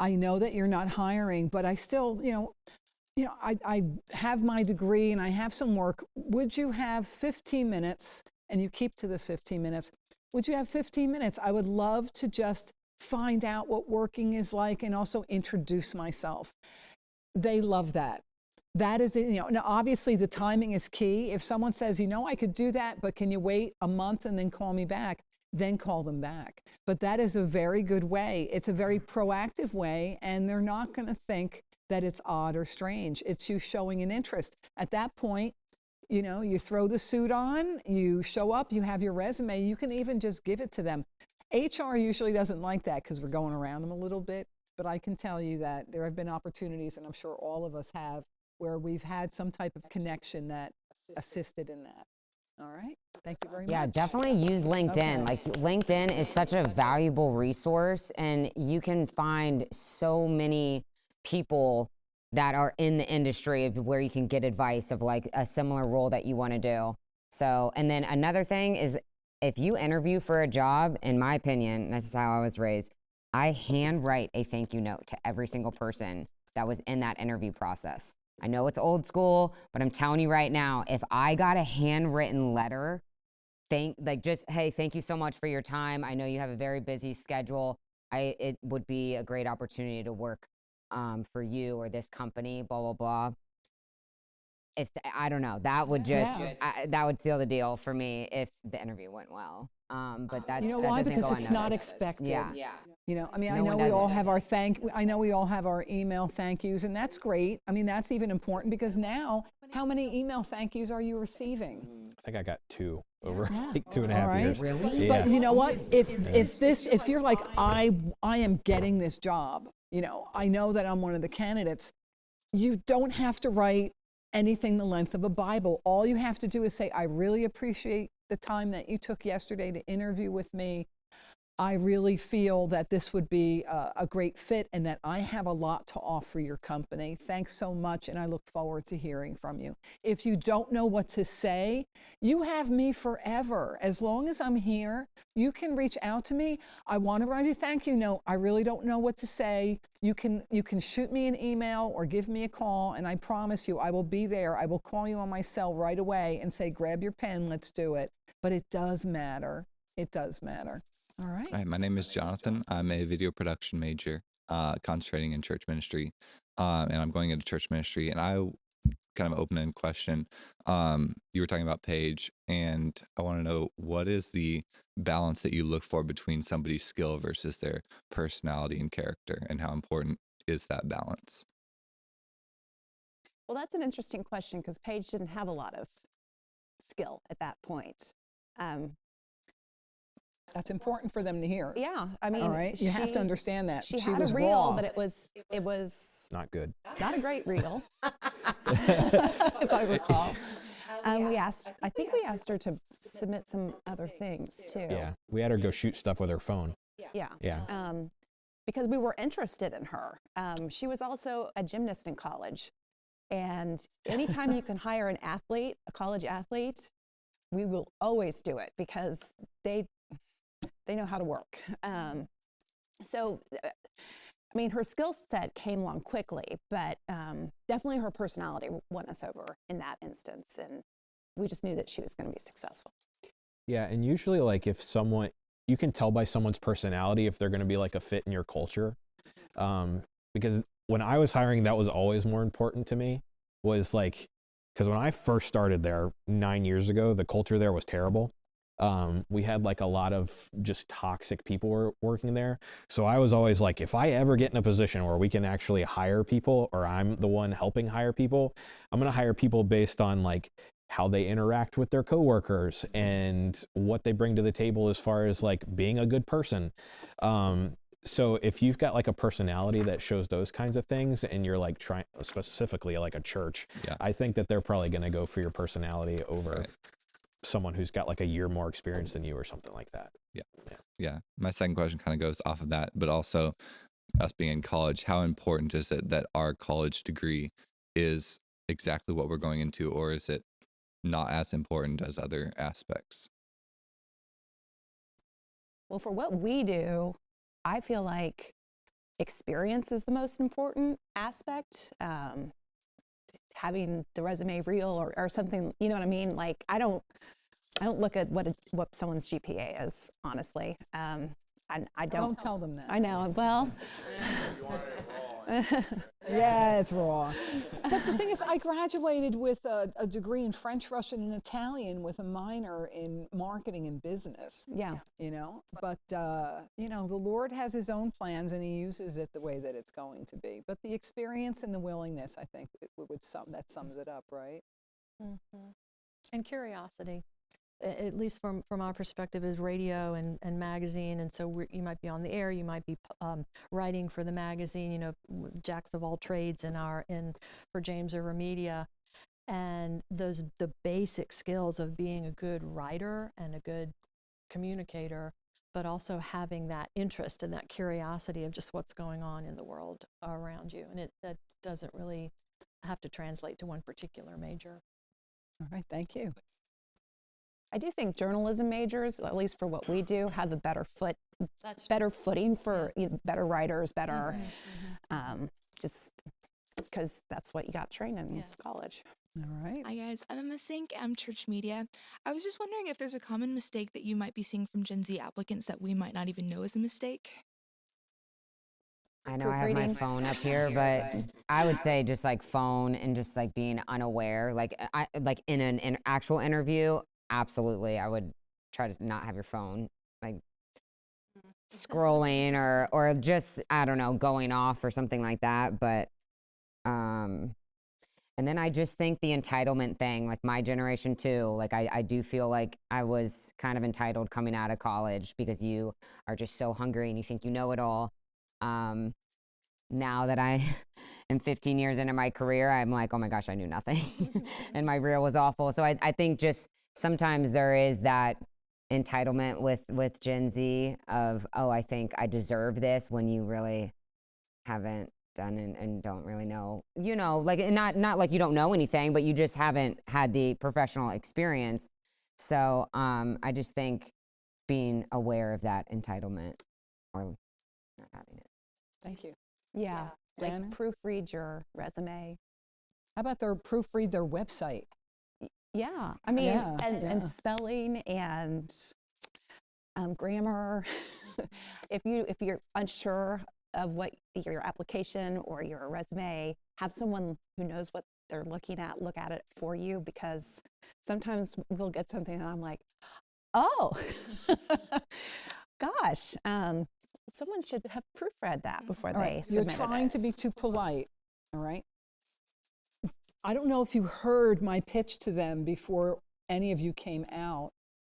Speaker 1: I know that you're not hiring, but I still, I have my degree and I have some work. Would you have 15 minutes? And you keep to the 15 minutes. Would you have 15 minutes? I would love to just find out what working is like and also introduce myself. They love that. That is, now obviously the timing is key. If someone says, I could do that, but can you wait a month and then call me back? Then call them back. But that is a very good way. It's a very proactive way, and they're not going to think that it's odd or strange. It's you showing an interest. At that point, you throw the suit on, you show up, you have your resume, you can even just give it to them. HR usually doesn't like that because we're going around them a little bit, but I can tell you that there have been opportunities, and I'm sure all of us have, where we've had some type of connection that assisted in that. All right, thank you very much.
Speaker 5: Yeah, definitely use LinkedIn.
Speaker 1: Okay.
Speaker 5: Like, LinkedIn is such a valuable resource, and you can find so many people that are in the industry of where you can get advice of like a similar role that you want to do. So, and then another thing is, if you interview for a job, in my opinion, this is how I was raised, I handwrite a thank you note to every single person that was in that interview process. I know it's old school, but I'm telling you right now, if I got a handwritten letter, hey, thank you so much for your time. I know you have a very busy schedule. It would be a great opportunity to work for you or this company, blah, blah, blah. I don't know, that would just, that would seal the deal for me if the interview went well. But that,
Speaker 1: You know
Speaker 5: that
Speaker 1: why?
Speaker 5: doesn't
Speaker 1: Because
Speaker 5: go
Speaker 1: it's not
Speaker 5: unnoticed.
Speaker 1: expected.
Speaker 5: Yeah.
Speaker 1: I mean,
Speaker 5: No
Speaker 1: I know
Speaker 5: one
Speaker 1: we
Speaker 5: does
Speaker 1: all
Speaker 5: it.
Speaker 1: have our email thank yous, and that's great. I mean, that's even important, because now, how many email thank yous are you receiving?
Speaker 3: I think I got 2 over
Speaker 1: Yeah.
Speaker 3: like 2.5
Speaker 1: All right.
Speaker 3: years.
Speaker 5: Really?
Speaker 3: Yeah.
Speaker 1: But you know what? If you're like, I am getting this job, I know that I'm one of the candidates, you don't have to write anything the length of a Bible. All you have to do is say, I really appreciate the time that you took yesterday to interview with me. I really feel that this would be a great fit and that I have a lot to offer your company. Thanks so much, and I look forward to hearing from you. If you don't know what to say, you have me forever. As long as I'm here, you can reach out to me. I want to write a thank you note. I really don't know what to say. You can shoot me an email or give me a call, and I promise you I will be there. I will call you on my cell right away and say, grab your pen, let's do it. But it does matter. It does matter. All right.
Speaker 8: Hi, my name is Jonathan. I'm a video production major, concentrating in church ministry, and I'm going into church ministry. And I kind of open-ended question. You were talking about Paige, and I want to know, what is the balance that you look for between somebody's skill versus their personality and character, and how important is that balance?
Speaker 2: Well, that's an interesting question, because Paige didn't have a lot of skill at that point.
Speaker 1: That's important for them to hear.
Speaker 2: Yeah, I mean,
Speaker 1: All right. You have to understand that.
Speaker 2: She had
Speaker 1: was
Speaker 2: a reel,
Speaker 1: raw.
Speaker 2: but it was
Speaker 3: Not good.
Speaker 2: not a great reel, if I recall. I think we asked her to submit some other things too.
Speaker 3: Yeah. We had her go shoot stuff with her phone.
Speaker 2: Yeah.
Speaker 3: Yeah.
Speaker 2: Because we were interested in her. She was also a gymnast in college. And anytime you can hire an athlete, a college athlete, we will always do it, because they know how to work. So I mean, her skill set came along quickly, but definitely her personality won us over in that instance. And we just knew that she was going to be successful.
Speaker 3: Yeah, and usually like if someone, you can tell by someone's personality if they're going to be like a fit in your culture. Because when I was hiring, that was always more important to me, was like, because when I first started there 9 years ago, the culture there was terrible. We had like a lot of just toxic people working there. So I was always like, if I ever get in a position where we can actually hire people, or I'm the one helping hire people, I'm going to hire people based on like how they interact with their coworkers and what they bring to the table as far as like being a good person. So if you've got like a personality that shows those kinds of things, and you're like trying specifically like a church, I think that they're probably going to go for your personality over someone who's got like a year more experience than you or something like that.
Speaker 8: Yeah. My second question kind of goes off of that, but also us being in college, how important is it that our college degree is exactly what we're going into, or is it not as important as other aspects?
Speaker 2: Well, for what we do, I feel like experience is the most important aspect. Having the resume real or something, you know what I mean? Like, I don't look at what someone's GPA is, honestly. I don't
Speaker 1: tell them that.
Speaker 2: I know. Well,
Speaker 1: yeah, it's raw. But the thing is, I graduated with a degree in French, Russian, and Italian with a minor in marketing and business.
Speaker 2: yeah.
Speaker 1: You know, but you know, the Lord has His own plans, and He uses it the way that it's going to be. But the experience and the willingness, I think, that sums it up, right?
Speaker 4: Mm-hmm. And curiosity. At least from our perspective, is radio and magazine, and so you might be on the air, you might be writing for the magazine, you know, jacks of all trades for James River Media, and the basic skills of being a good writer and a good communicator, but also having that interest and that curiosity of just what's going on in the world around you, and that doesn't really have to translate to one particular major.
Speaker 1: All right, thank you.
Speaker 2: I do think journalism majors, at least for what we do, have a better footing for better writers, better, just because that's what you got trained in college.
Speaker 1: All right.
Speaker 9: Hi guys, I'm Emma Sink. I'm Church Media. I was just wondering if there's a common mistake that you might be seeing from Gen Z applicants that we might not even know is a mistake.
Speaker 5: I know I have my phone up here, but I would say just like phone and just like being unaware, like in an actual interview. Absolutely, I would try to not have your phone, like scrolling or just, I don't know, going off or something like that. But and then I just think the entitlement thing, like my generation too, like I do feel like I was kind of entitled coming out of college because you are just so hungry and you think you know it all. Now that I am 15 years into my career, I'm like, oh my gosh, I knew nothing. And my reel was awful. So I think just sometimes there is that entitlement with Gen Z of, oh, I think I deserve this, when you really haven't done and don't really know, you know, like not like you don't know anything, but you just haven't had the professional experience. So I just think being aware of that entitlement or not having it.
Speaker 1: Thank you.
Speaker 2: Yeah, like
Speaker 1: Diana?
Speaker 2: proofread your resume.
Speaker 1: How about proofread their website?
Speaker 2: Yeah, I mean,
Speaker 1: Yeah,
Speaker 2: and spelling and grammar. If you're unsure of what your application or your resume, have someone who knows what they're looking at look at it for you, because sometimes we'll get something and I'm like, oh, gosh, someone should have proofread that before
Speaker 1: All
Speaker 2: they
Speaker 1: right, you're
Speaker 2: submitted
Speaker 1: trying to
Speaker 2: it.
Speaker 1: be too polite, all right? I don't know if you heard my pitch to them before any of you came out,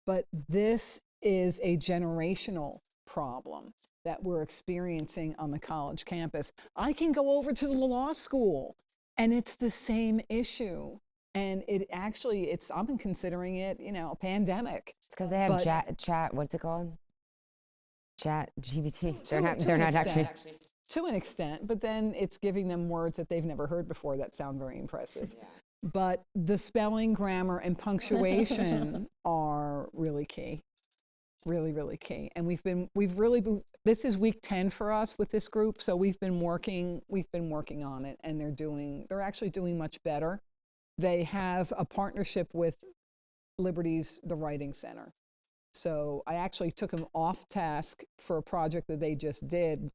Speaker 1: but this is a generational problem that we're experiencing on the college campus. I can go over to the law school and it's the same issue. And I'm considering it, you know, a pandemic.
Speaker 5: It's because they have chat, what's it called? Chat GPT. They're not actually.
Speaker 1: To an extent, but then it's giving them words that they've never heard before that sound very impressive. Yeah. But the spelling, grammar, and punctuation are really key. Really, really key. And this is week 10 for us with this group. So we've been working on it, and they're actually doing much better. They have a partnership with Liberty's The Writing Center. So I actually took them off task for a project that they just did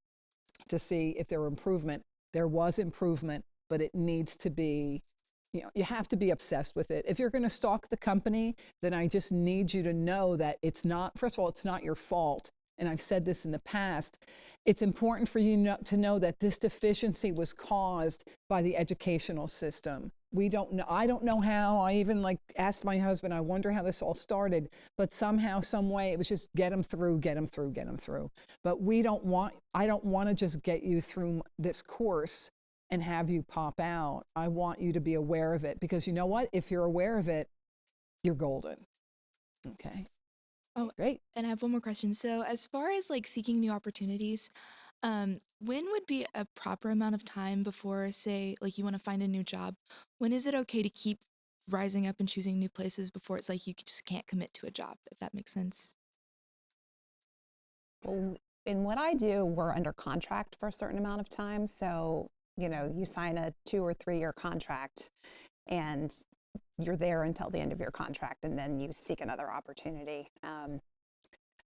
Speaker 1: to see if there were improvement. There was improvement, but it needs to be, you have to be obsessed with it. If you're going to stalk the company, then I just need you to know that it's not, first of all, it's not your fault. And I've said this in the past. It's important for you to know that this deficiency was caused by the educational system. We don't know. I don't know how. I even asked my husband, I wonder how this all started. But somehow, some way, it was just get them through. But I don't want to just get you through this course and have you pop out. I want you to be aware of it, because you know what? If you're aware of it, you're golden. Okay.
Speaker 9: Oh,
Speaker 1: great.
Speaker 9: And I have one more question. So, as far as seeking new opportunities, when would be a proper amount of time before, say, you want to find a new job? When is it okay to keep rising up and choosing new places before it's you just can't commit to a job, if that makes sense?
Speaker 2: Well, in what I do, we're under contract for a certain amount of time. So, you sign a 2 or 3 year contract, and you're there until the end of your contract, and then you seek another opportunity.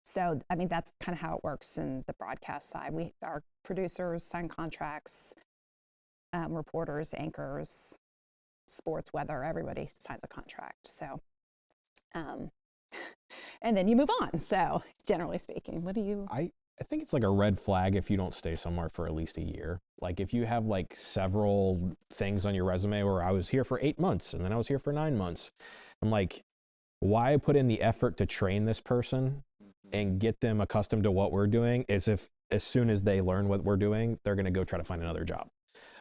Speaker 2: So, I mean, that's kind of how it works in the broadcast side. Our producers sign contracts, reporters, anchors, sports, weather, everybody signs a contract. So, and then you move on. So, generally speaking, what do you?
Speaker 3: I think it's a red flag if you don't stay somewhere for at least a year. If you have several things on your resume where I was here for 8 months and then I was here for 9 months, I'm why put in the effort to train this person and get them accustomed to what we're doing, as if as soon as they learn what we're doing, they're going to go try to find another job.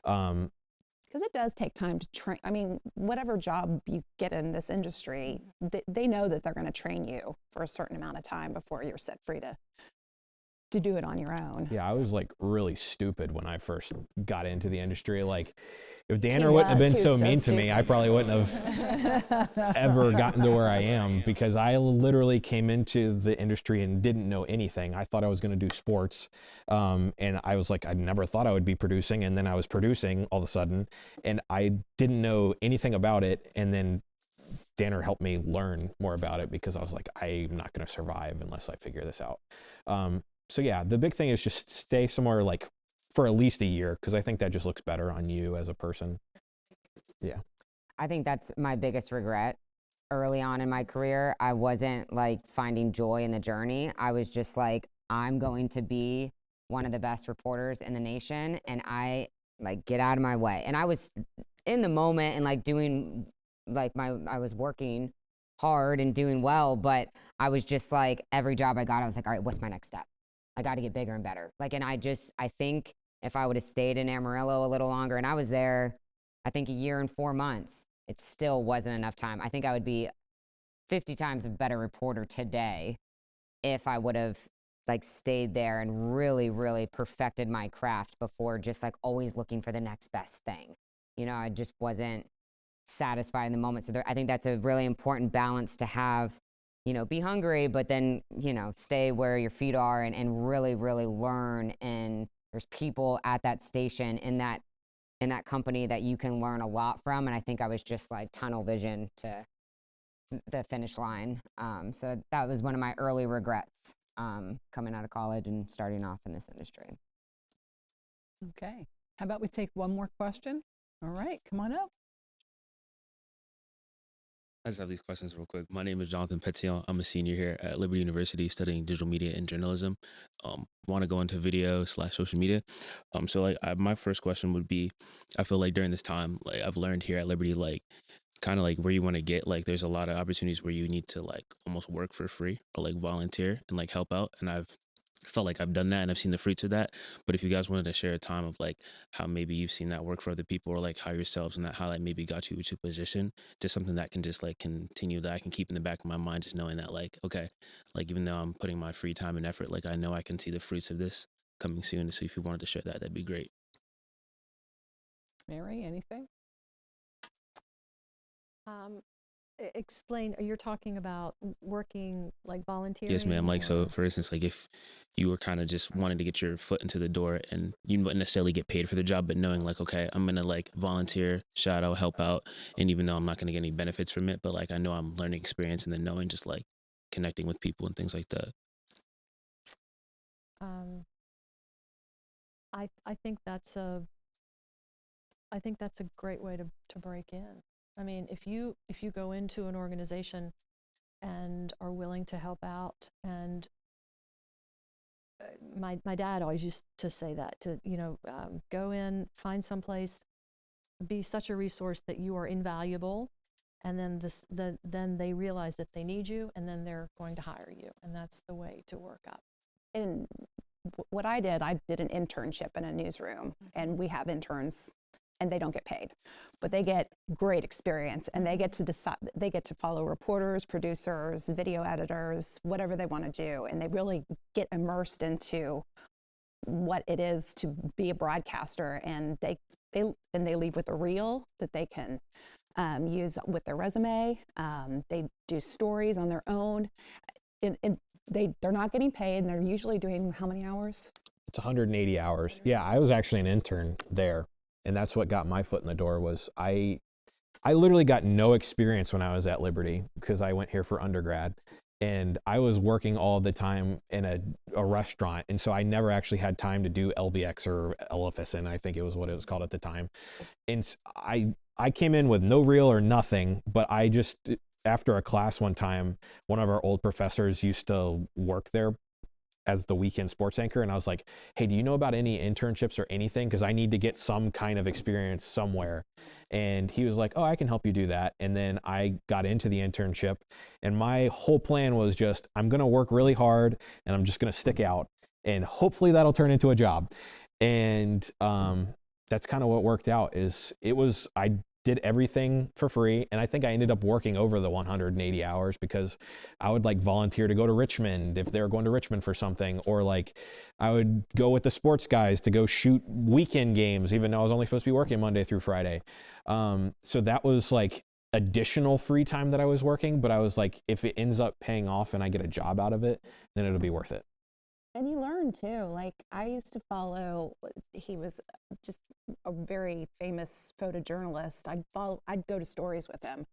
Speaker 2: Because it does take time to train. I mean, whatever job you get in this industry, they know that they're going to train you for a certain amount of time before you're set free to do it on your own.
Speaker 3: Yeah, I was really stupid when I first got into the industry. If Danner wouldn't have been so mean to me, I probably wouldn't have ever gotten to where I am, because I literally came into the industry and didn't know anything. I thought I was going to do sports. And I was I never thought I would be producing. And then I was producing all of a sudden, and I didn't know anything about it. And then Danner helped me learn more about it, because I was I'm not going to survive unless I figure this out. So yeah, the big thing is just stay somewhere for at least a year, because I think that just looks better on you as a person. Yeah.
Speaker 5: I think that's my biggest regret. Early on in my career, I wasn't finding joy in the journey. I was just I'm going to be one of the best reporters in the nation, and I get out of my way. And I was in the moment and doing I was working hard and doing well, but I was just every job I got, I was all right, what's my next step? I got to get bigger and better. And I think if I would have stayed in Amarillo a little longer, and I was there, I think 1 year and 4 months, it still wasn't enough time. I think I would be 50 times a better reporter today if I would have stayed there and really, really perfected my craft before just always looking for the next best thing. I just wasn't satisfied in the moment. So I think that's a really important balance to have. Be hungry, but then, stay where your feet are and really, really learn. And there's people at that station in that company that you can learn a lot from. And I think I was just tunnel vision to the finish line. So that was one of my early regrets, coming out of college and starting off in this industry.
Speaker 1: Okay. How about we take one more question? All right, come on up.
Speaker 10: I just have these questions real quick. My name is Jonathan Petion. I'm a senior here at Liberty University studying digital media and journalism. Want to go into video/social media. My first question would be, I feel during this time, I've learned here at Liberty, kind of where you want to get, there's a lot of opportunities where you need to almost work for free or volunteer and help out. And I've felt I've done that and I've seen the fruits of that. But if you guys wanted to share a time of how maybe you've seen that work for other people, or how yourselves and how that maybe got you to a position, just something that can just continue, that I can keep in the back of my mind, just knowing that okay, even though I'm putting my free time and effort, I know I can see the fruits of this coming soon. So if you wanted to share that, that'd be great.
Speaker 1: Mary, anything?
Speaker 4: Explain, you're talking about working like volunteering?
Speaker 10: Yes, ma'am. Like, so
Speaker 4: or-
Speaker 10: for instance, like if you were kind of just wanting to get your foot into the door and you wouldn't necessarily get paid for the job, but knowing like, okay, I'm going to like volunteer, shadow, help out. And even though I'm not going to get any benefits from it, but like, I know I'm learning experience and then knowing just like connecting with people and things like that.
Speaker 4: Um, I think that's a great way to break in. I mean, if you go into an organization and are willing to help out, and my dad always used to say that, to go in, find someplace, be such a resource that you are invaluable, and then then they realize that they need you, and then they're going to hire you, and that's the way to work up.
Speaker 2: And what I did an internship in a newsroom, and we have interns and they don't get paid, but they get great experience, and they get to decide, they get to follow reporters, producers, video editors, whatever they want to do, and they really get immersed into what it is to be a broadcaster, and they leave with a reel that they can use with their resume. They do stories on their own, and they're not getting paid, and they're usually doing how many hours?
Speaker 3: It's 180 hours. Yeah, I was actually an intern there, and that's what got my foot in the door. Was I literally got no experience when I was at Liberty because I went here for undergrad, and I was working all the time in a restaurant, and so I never actually had time to do LBX or LFSN, I think it was what it was called at the time. And I came in with no reel or nothing, but I just, after a class one time, one of our old professors used to work there as the weekend sports anchor, and I was like, hey, do you know about any internships or anything, because I need to get some kind of experience somewhere. And he was like, oh, I can help you do that. And then I got into the internship, and my whole plan was just, I'm going to work really hard and I'm just going to stick out, and hopefully that'll turn into a job. And that's kind of what worked out. I did everything for free, and I think I ended up working over the 180 hours because I would like volunteer to go to Richmond if they were going to Richmond for something, or like I would go with the sports guys to go shoot weekend games even though I was only supposed to be working Monday through Friday. So that was like additional free time that I was working, but I was like, if it ends up paying off and I get a job out of it, then it'll be worth it.
Speaker 2: And you learn too. Like, I used to follow, he was just a very famous photojournalist. I'd go to stories with him,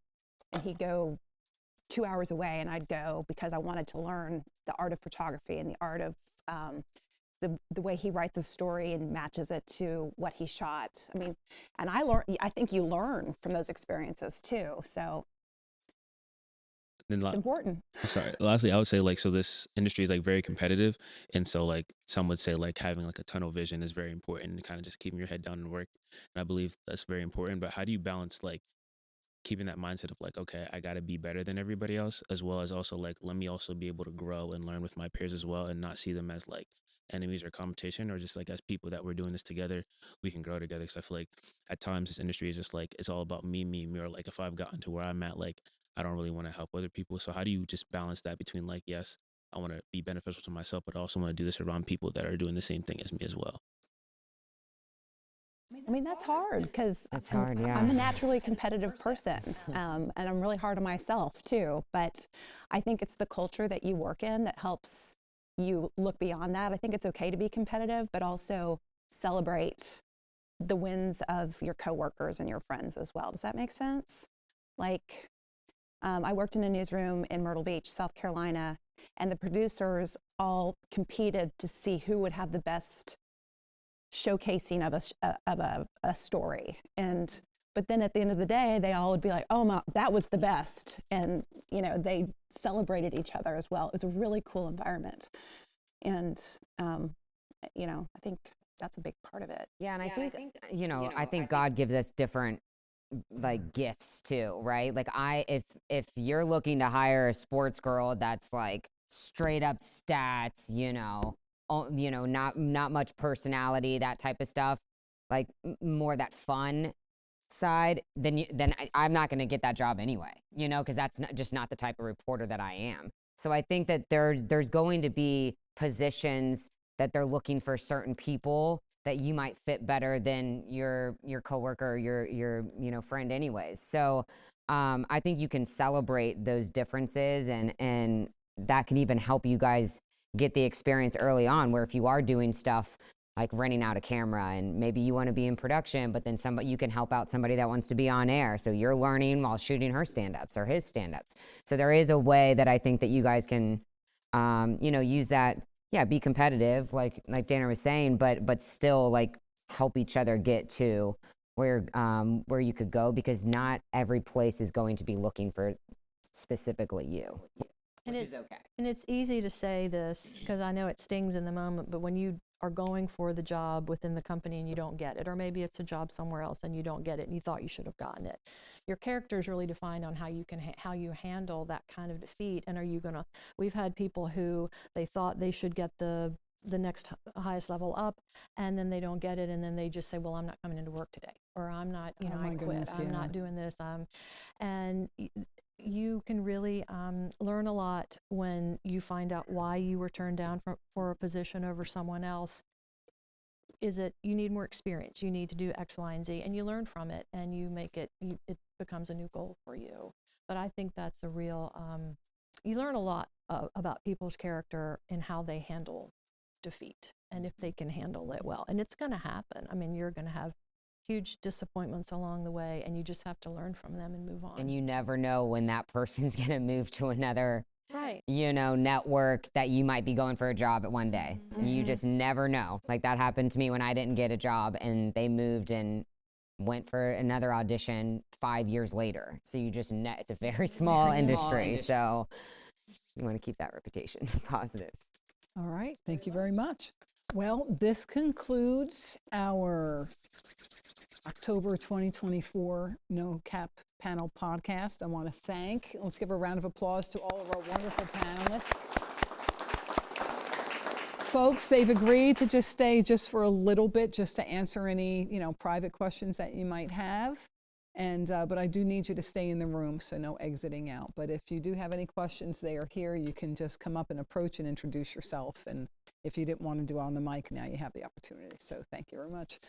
Speaker 2: and he'd go 2 hours away, and I'd go because I wanted to learn the art of photography and the art of the way he writes a story and matches it to what he shot. I mean, and I think you learn from those experiences too. So it's important.
Speaker 10: Sorry. Lastly, I would say like, so this industry is like very competitive. And so like some would say like having like a tunnel vision is very important, and kind of just keeping your head down and work. And I believe that's very important. But how do you balance like keeping that mindset of like, okay, I got to be better than everybody else, as well as also like, let me also be able to grow and learn with my peers as well, and not see them as like enemies or competition, or just like as people that we're doing this together, we can grow together. Because I feel like at times this industry is just like, it's all about me, or like if I've gotten to where I'm at, like I don't really want to help other people. So how do you just balance that between like, yes, I want to be beneficial to myself, but I also want to do this around people that are doing the same thing as me as well?
Speaker 2: I mean, that's hard because
Speaker 5: That's hard, yeah.
Speaker 2: I'm a naturally competitive person, and I'm really hard on myself too. But I think it's the culture that you work in that helps you look beyond that. I think it's okay to be competitive, but also celebrate the wins of your coworkers and your friends as well. Does that make sense? Like, I worked in a newsroom in Myrtle Beach, South Carolina, and the producers all competed to see who would have the best showcasing of a story. But then at the end of the day, they all would be like, oh, that was the best. And, they celebrated each other as well. It was a really cool environment. And, I think that's a big part of it.
Speaker 5: Yeah, and I think I think God gives us different like gifts too, right? Like if you're looking to hire a sports girl that's like straight up stats, not much personality, that type of stuff, like more that fun side, then I'm not going to get that job anyway, because that's just not the type of reporter that I am. So I think that there's going to be positions that they're looking for certain people that you might fit better than your coworker or your friend anyways. So I think you can celebrate those differences, and that can even help you guys get the experience early on, where if you are doing stuff like renting out a camera and maybe you want to be in production, but then you can help out somebody that wants to be on air. So you're learning while shooting her stand-ups or his stand-ups. So there is a way that I think that you guys can, use that. Yeah, be competitive, like Dana was saying, but still like help each other get to where you could go, because not every place is going to be looking for specifically you.
Speaker 4: And
Speaker 5: Which
Speaker 4: it's
Speaker 5: is okay.
Speaker 4: And it's easy to say this because I know it stings in the moment, but when you are going for the job within the company and you don't get it, or maybe it's a job somewhere else and you don't get it and you thought you should have gotten it, your character is really defined on how you can how you handle that kind of defeat. And are you gonna? We've had people who they thought they should get the next highest level up, and then they don't get it, and then they just say, well, I'm not coming into work today, or I'm not,
Speaker 1: Oh
Speaker 4: I
Speaker 1: my
Speaker 4: quit,
Speaker 1: goodness,
Speaker 4: I'm
Speaker 1: yeah.
Speaker 4: not doing this. And you can really learn a lot when you find out why you were turned down for a position over someone else. Is it you need more experience, you need to do X, Y, and Z, and you learn from it, and you make it, it becomes a new goal for you. But I think that's a real, you learn a lot about people's character and how they handle defeat, and if they can handle it well. And it's going to happen. I mean, you're going to have huge disappointments along the way, and you just have to learn from them and move on.
Speaker 5: And you never know when that person's going to move to another,
Speaker 4: right.
Speaker 5: network that you might be going for a job at one day. You just never know. Like that happened to me when I didn't get a job and they moved and went for another audition 5 years later. So you just, it's a very small industry. So you want to keep that reputation positive.
Speaker 1: All right, thank you very much. Well, this concludes our October 2024 No Cap Panel podcast. I want to let's give a round of applause to all of our wonderful panelists. Folks, they've agreed to just stay just for a little bit, just to answer any, private questions that you might have. And, but I do need you to stay in the room, so no exiting out. But if you do have any questions, they are here. You can just come up and approach and introduce yourself. And if you didn't want to do it on the mic, now you have the opportunity. So thank you very much.